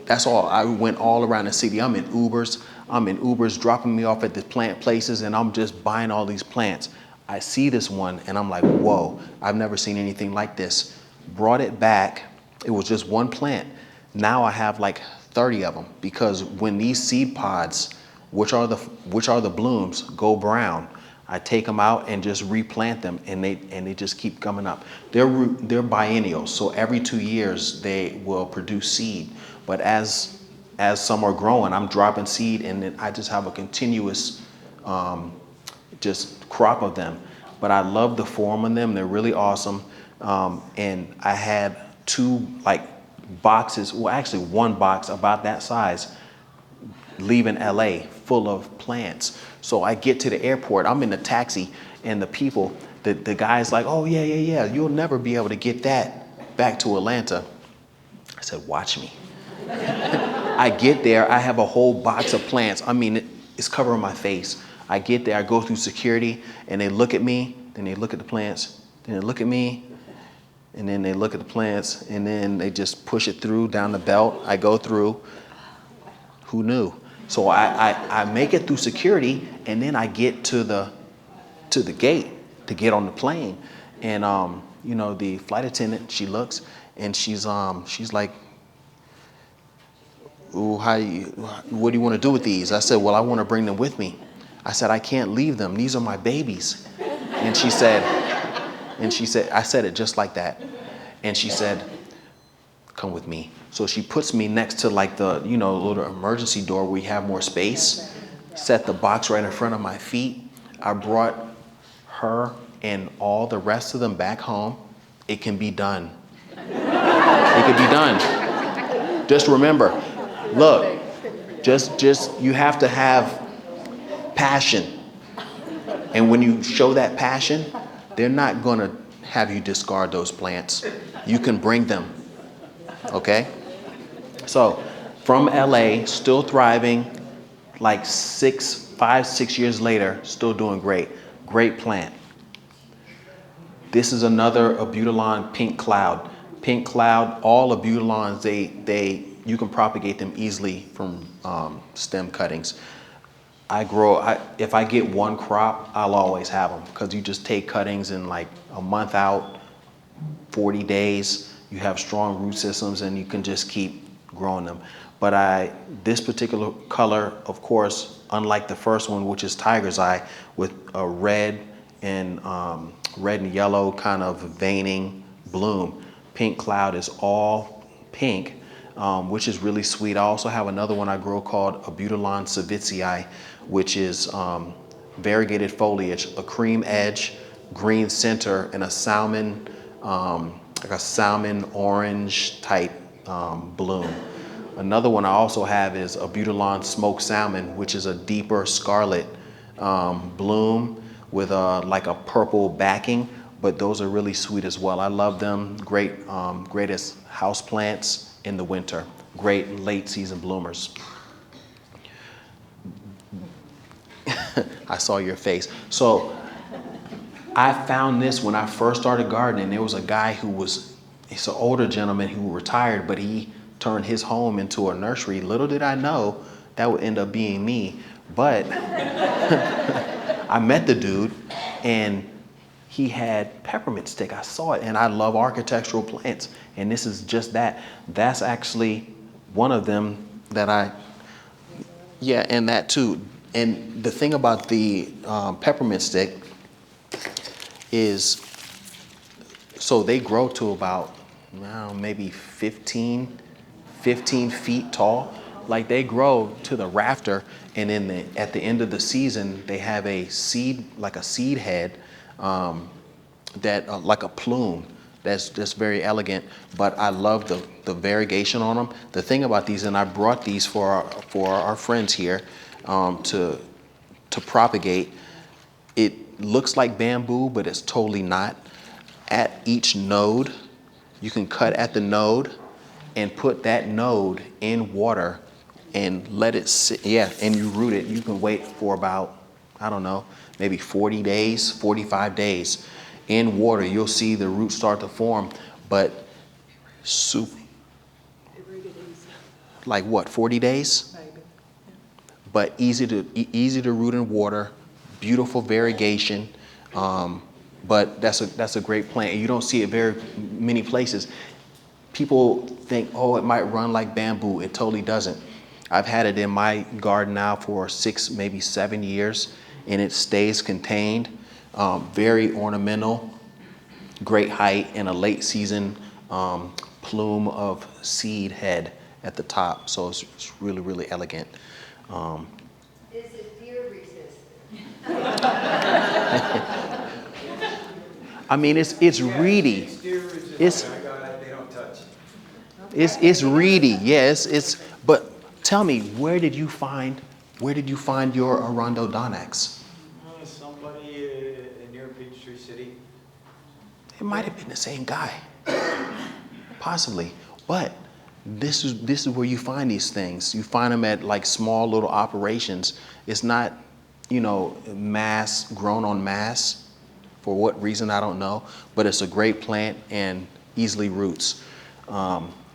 That's all. I went all around the city. I'm in Ubers dropping me off at the plant places, and I'm just buying all these plants. I see this one and I'm like, whoa, I've never seen anything like this. brought it back. It was just one plant. Now I have like 30 of them, because when these seed pods, which are the blooms, go brown, I take them out and just replant them, and they just keep coming up. They're biennial, so every 2 years they will produce seed. But as some are growing, I'm dropping seed, and then I just have a continuous just crop of them. But I love the form of them. They're really awesome. And I had 2 like boxes, well actually 1 box about that size, leaving LA full of plants. So I get to the airport, I'm in the taxi, and the guy's like, oh yeah, you'll never be able to get that back to Atlanta. I said, watch me. I get there, I have a whole box of plants. I mean, it's covering my face. I get there, I go through security, and they look at me, then they look at the plants, then they look at me, and then they look at the plants, and then they just push it through down the belt. I go through. Who knew? So I make it through security, and then I get to the gate to get on the plane. And you know, the flight attendant, she looks, and she's like, ooh, what do you want to do with these? I said, well, I want to bring them with me. I said, I can't leave them. These are my babies. And she said, I said it just like that. And she said, come with me. So she puts me next to like the, you know, little emergency door where we have more space, set the box right in front of my feet. I brought her and all the rest of them back home. It can be done. It can be done. Just remember, look, just you have to have passion. And when you show that passion, they're not going to have you discard those plants. You can bring them. Okay? So from LA, still thriving, like 5, 6 years later, still doing great. Great plant. This is another Abutilon pink cloud. Pink cloud, all Abutilons, you can propagate them easily from stem cuttings. If I get 1 crop, I'll always have them, because you just take cuttings in like a month out, 40 days, you have strong root systems, and you can just keep growing them. But this particular color, of course, unlike the first one, which is tiger's eye, with a red and yellow kind of veining bloom, pink cloud is all pink, which is really sweet. I also have another one I grow called Abutilon savitzii, which is variegated foliage, a cream edge, green center, and a salmon, like a salmon orange type bloom. Another one I also have is Abutilon smoked salmon, which is a deeper scarlet bloom with like a purple backing, but those are really sweet as well. I love them. Great as house plants in the winter. Great late season bloomers. I saw your face. So I found this when I first started gardening. There was a guy he's an older gentleman who retired, but he turned his home into a nursery. Little did I know that would end up being me. But I met the dude, and he had peppermint stick. I saw it, and I love architectural plants. And this is just that. That's actually one of them that yeah, and that too. And the thing about the peppermint stick is, so they grow to about, maybe 15 feet tall. Like they grow to the rafter, and at the end of the season, they have a seed, like a seed head, like a plume. That's very elegant, but I love the variegation on them. The thing about these, and I brought these for our friends here to propagate. It looks like bamboo, but it's totally not. At each node, you can cut at the node and put that node in water and let it sit. Yeah, and you root it. You can wait for about, I don't know, maybe 40 days, 45 days. In water, you'll see the roots start to form, but like what, 40 days? Maybe. But easy to root in water, beautiful variegation, but that's a great plant. You don't see it very many places. People think, oh, it might run like bamboo. It totally doesn't. I've had it in my garden now for 6, maybe 7 years, and it stays contained. Very ornamental, great height, and a late season plume of seed head at the top. So it's really, really elegant. Is it deer resistant? I mean, it's reedy. It's deer resistant. It's- I got it, they don't touch it. It's reedy. Yes, but tell me, where did you find your Arundodonx? Somebody near Peachtree City. It might have been the same guy, possibly. But this is where you find these things. You find them at like small little operations. It's not, mass grown on mass. For what reason, I don't know. But it's a great plant and easily roots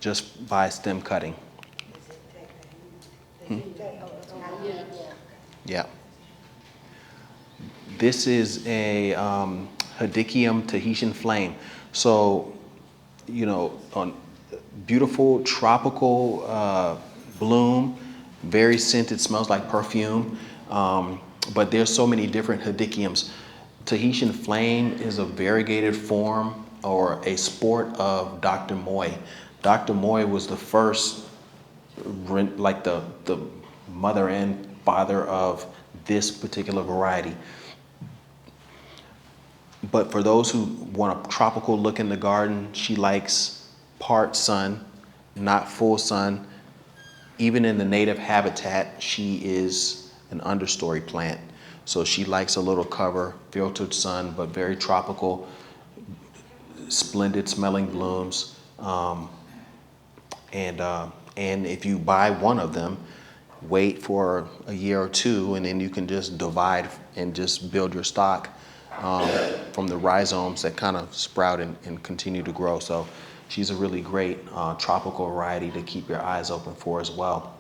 just by stem cutting. Yeah. This is a Hedychium Tahitian flame. So, on beautiful tropical bloom, very scented, smells like perfume. But there's so many different Hedychiums. Tahitian flame is a variegated form or a sport of Dr. Moy. Dr. Moy was the first, like the mother and father of this particular variety. But for those who want a tropical look in the garden, she likes part sun, not full sun. Even in the native habitat, she is an understory plant. So she likes a little cover, filtered sun, but very tropical, splendid smelling blooms. And if you buy one of them, wait for a year or two, and then you can just divide and just build your stock from the rhizomes that kind of sprout and continue to grow. So she's a really great tropical variety to keep your eyes open for as well.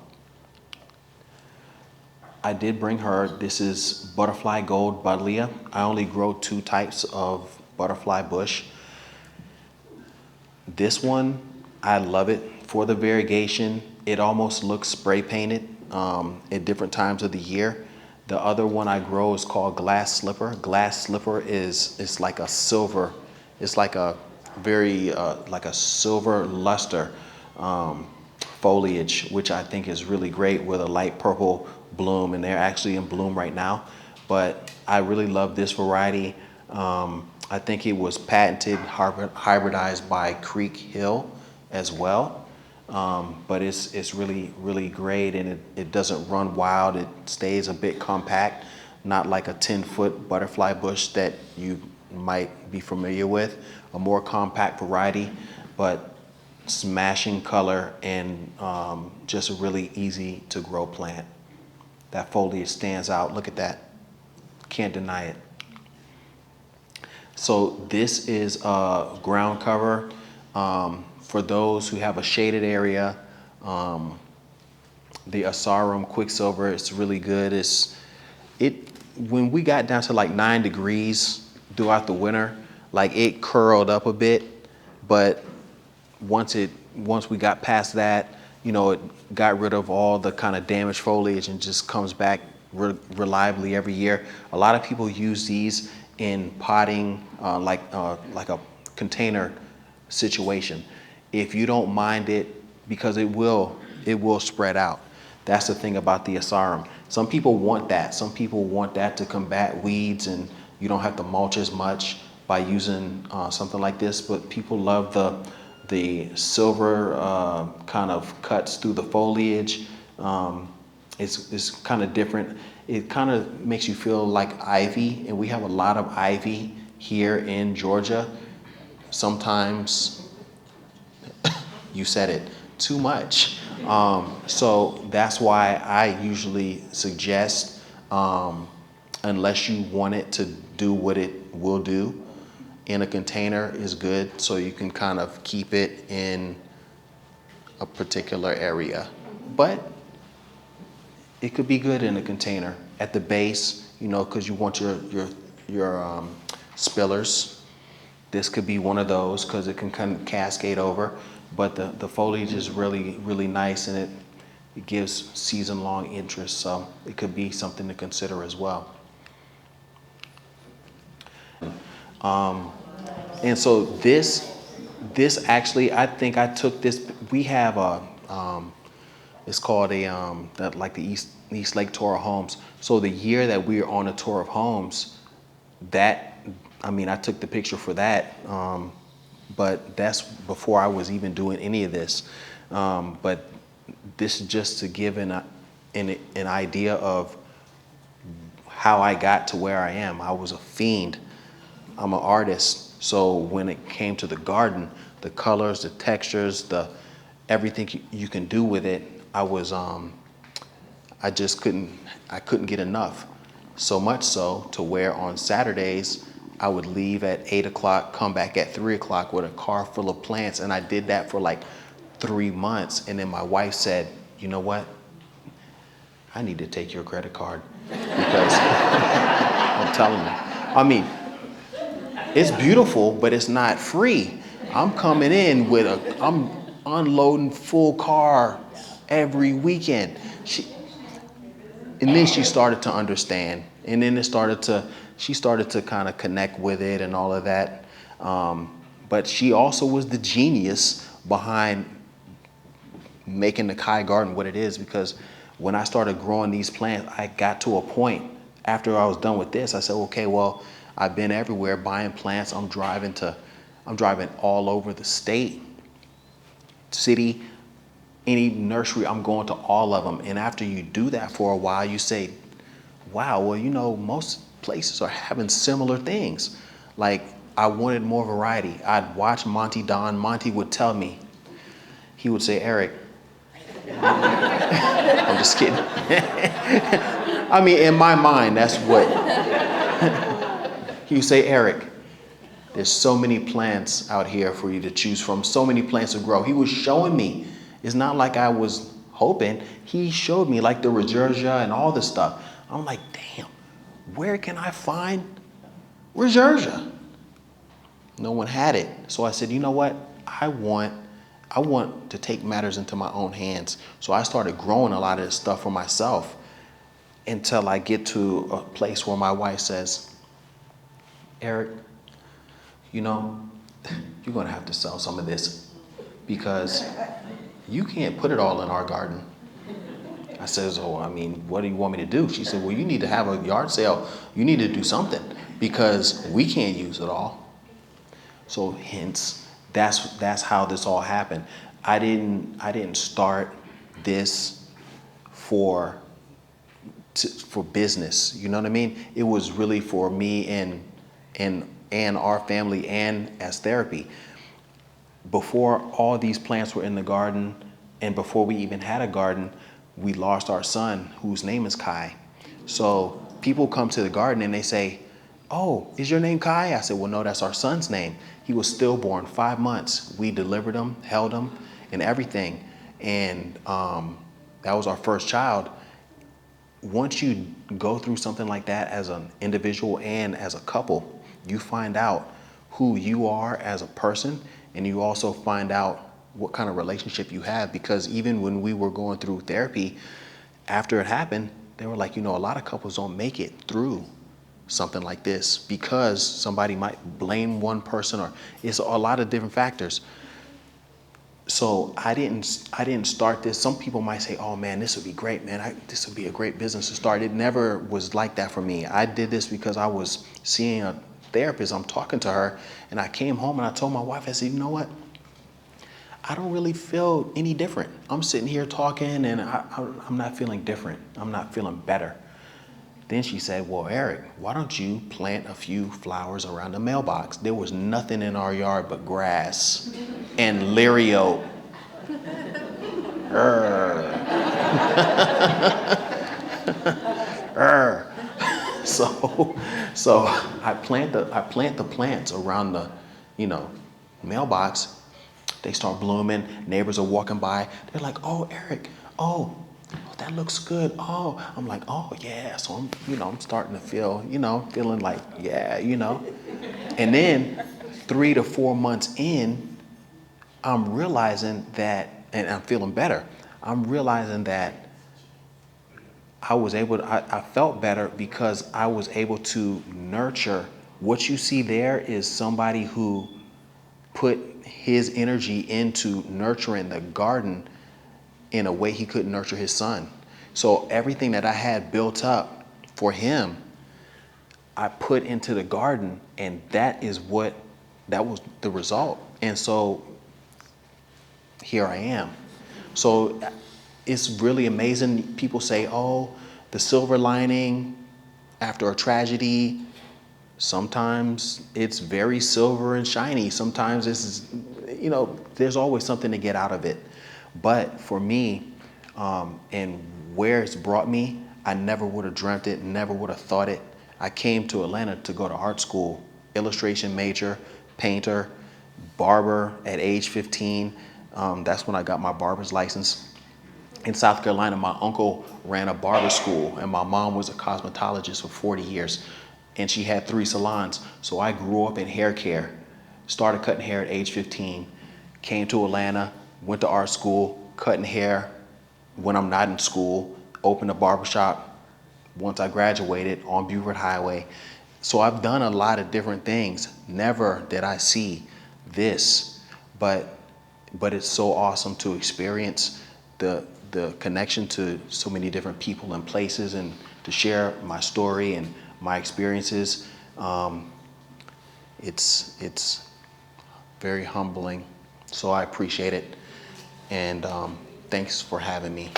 I did bring her, this is butterfly gold buddleia. I only grow 2 types of butterfly bush. This one, I love it for the variegation. It almost looks spray painted at different times of the year. The other one I grow is called glass slipper. Glass slipper is like a silver, it's like a very, like a silver luster foliage, which I think is really great with a light purple bloom, and they're actually in bloom right now. But I really love this variety. I think it was patented, hybridized by Creek Hill as well. But it's really, really great, and it doesn't run wild. It stays a bit compact, not like a 10-foot butterfly bush that you might be familiar with, a more compact variety, but smashing color and just a really easy to grow plant. That foliage stands out. Look at that. Can't deny it. So this is a ground cover for those who have a shaded area. The Asarum Quicksilver, it's really good. When we got down to like 9 degrees throughout the winter, like it curled up a bit, but once we got past that, it got rid of all the kind of damaged foliage and just comes back reliably every year. A lot of people use these in potting, like a container situation. If you don't mind it, because it will spread out. That's the thing about the Asarum. Some people want that. Some people want that to combat weeds, and you don't have to mulch as much by using something like this. But people love the silver kind of cuts through the foliage. It's kind of different. It kind of makes you feel like ivy, and we have a lot of ivy here in Georgia. Sometimes, you said it, too much. So that's why I usually suggest, unless you want it to do what it will do, in a container is good, so you can kind of keep it in a particular area. But it could be good in a container at the base, because you want your spillers. This could be one of those because it can kind of cascade over, but the foliage is really, really nice, and it gives season-long interest, so it could be something to consider as well. And so this actually, I think I took this, we have it's called like the East Lake Tour of Homes. So the year that we were on a tour of homes, I took the picture for that, but that's before I was even doing any of this. But this is just to give an idea of how I got to where I am. I was a fiend. I'm an artist. So when it came to the garden, the colors, the textures, everything you can do with it, I couldn't get enough. So much so to where on Saturdays, I would leave at 8 o'clock, come back at 3 o'clock with a car full of plants. And I did that for like 3 months. And then my wife said, you know what? I need to take your credit card because I'm telling you. It's beautiful, but it's not free. I'm coming in I'm unloading full car every weekend. And then she started to understand. And then she started to kind of connect with it and all of that. But she also was the genius behind making the Kai Garden what it is, because when I started growing these plants, I got to a point after I was done with this, I said, okay, well, I've been everywhere buying plants. I'm driving all over the state, city, any nursery, I'm going to all of them. And after you do that for a while, you say, wow, well, most places are having similar things. Like, I wanted more variety. I'd watch Monty Don. Monty would tell me, he would say, Eric, I'm just kidding. In my mind, that's what he would say, Eric, there's so many plants out here for you to choose from, so many plants to grow. He was showing me. It's not like I was hoping. He showed me like the Regergia and all this stuff. I'm like, damn, where can I find Regergia? No one had it. So I said, you know what? I want to take matters into my own hands. So I started growing a lot of this stuff for myself until I get to a place where my wife says, Eric, you're going to have to sell some of this because you can't put it all in our garden. I says, what do you want me to do? She said, well, you need to have a yard sale. You need to do something because we can't use it all. So hence, that's how this all happened. I didn't start this for business. You know what I mean? It was really for me and our family and as therapy. Before all these plants were in the garden and before we even had a garden, we lost our son, whose name is Kai. So people come to the garden and they say, oh, is your name Kai? I said, well, no, that's our son's name. He was stillborn, 5 months. We delivered him, held him, and everything. And that was our first child. Once you go through something like that as an individual and as a couple, you find out who you are as a person, and you also find out what kind of relationship you have. Because even when we were going through therapy, after it happened, they were like, a lot of couples don't make it through something like this because somebody might blame one person, or it's a lot of different factors. So I didn't start this. Some people might say, oh man, this would be great, man. This would be a great business to start. It never was like that for me. I did this because I was seeing a therapist. I'm talking to her, and I came home and I told my wife, I said, you know what? I don't really feel any different. I'm sitting here talking and I'm not feeling different. I'm not feeling better. Then she said, well, Eric, why don't you plant a few flowers around the mailbox? There was nothing in our yard but grass and lirio. So I plant the plants around the, mailbox. They start blooming. Neighbors are walking by. They're like, oh, Eric, oh, that looks good. Oh, I'm like, oh yeah. So I'm starting to feel, feeling like, yeah, And then 3 to 4 months in, I'm realizing that, and I'm feeling better. I'm realizing that I felt better because I was able to nurture. What you see there is somebody who put his energy into nurturing the garden in a way he couldn't nurture his son. So everything that I had built up for him, I put into the garden, and that was the result. And so here I am. So it's really amazing. People say, oh, the silver lining after a tragedy. Sometimes it's very silver and shiny. Sometimes it's, there's always something to get out of it. But for me, and where it's brought me, I never would have dreamt it, never would have thought it. I came to Atlanta to go to art school, illustration major, painter, barber at age 15. That's when I got my barber's license. In South Carolina, my uncle ran a barber school, and my mom was a cosmetologist for 40 years, and she had 3 salons. So I grew up in hair care, started cutting hair at age 15, came to Atlanta, went to art school, cutting hair when I'm not in school, opened a barbershop once I graduated on Beaufort Highway. So I've done a lot of different things. Never did I see this, but it's so awesome to experience the connection to so many different people and places, and to share my story and my experiences. It's very humbling, so I appreciate it, and thanks for having me.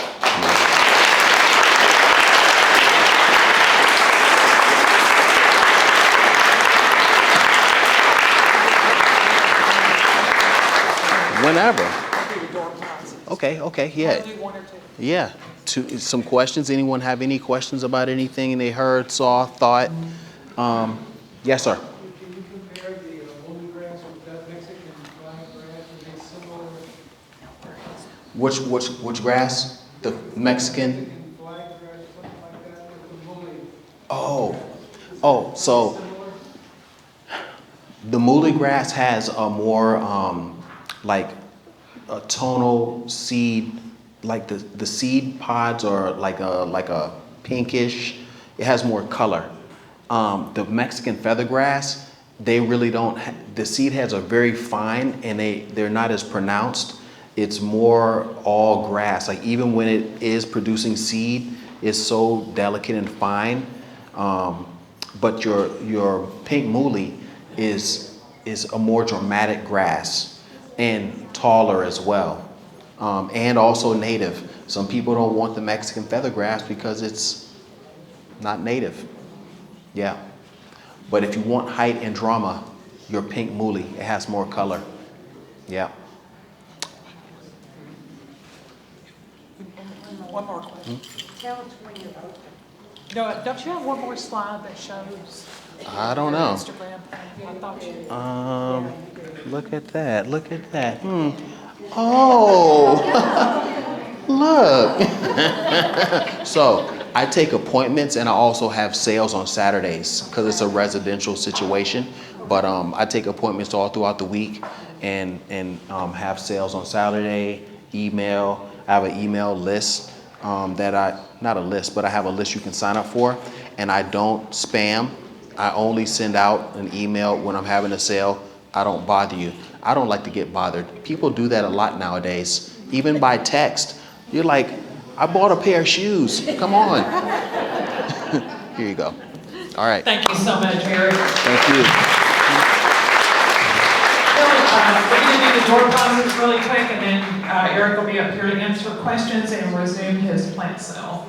Whenever. Okay, yeah. Yeah. Some questions. Anyone have any questions about anything they heard, saw, thought? Yes, sir. Can you compare the woolly grass with that Mexican flag grass? Are they similar? Which grass? The Mexican? Mexican flag grass, something like that, with the woolly. So the muhly grass has a more like a tonal seed, like the seed pods are like a pinkish. It has more color. The Mexican feather grass, they really don't. The seed heads are very fine, and they're not as pronounced. It's more all grass. Like even when it is producing seed, it's so delicate and fine. But your pink muhly is a more dramatic grass, and taller as well, and also native. Some people don't want the Mexican feather grass because it's not native. Yeah. But if you want height and drama, your pink muhly, it has more color. Yeah. One more question. Tell us when you're open. No, don't you have one more slide that shows I don't your know. Instagram thing? I thought you. Look at that. Look at that. Oh, look. So I take appointments, and I also have sales on Saturdays because it's a residential situation. But I take appointments all throughout the week, and have sales on Saturday. Email. I have an email list not a list, but I have a list you can sign up for, and I don't spam. I only send out an email when I'm having a sale. I don't bother you. I don't like to get bothered. People do that a lot nowadays, even by text. You're like, I bought a pair of shoes. Come on. Here you go. All right. Thank you so much, Eric. Thank you. We're going to do the door prizes really quick, and then Eric will be up here to answer questions and resume his plant sale.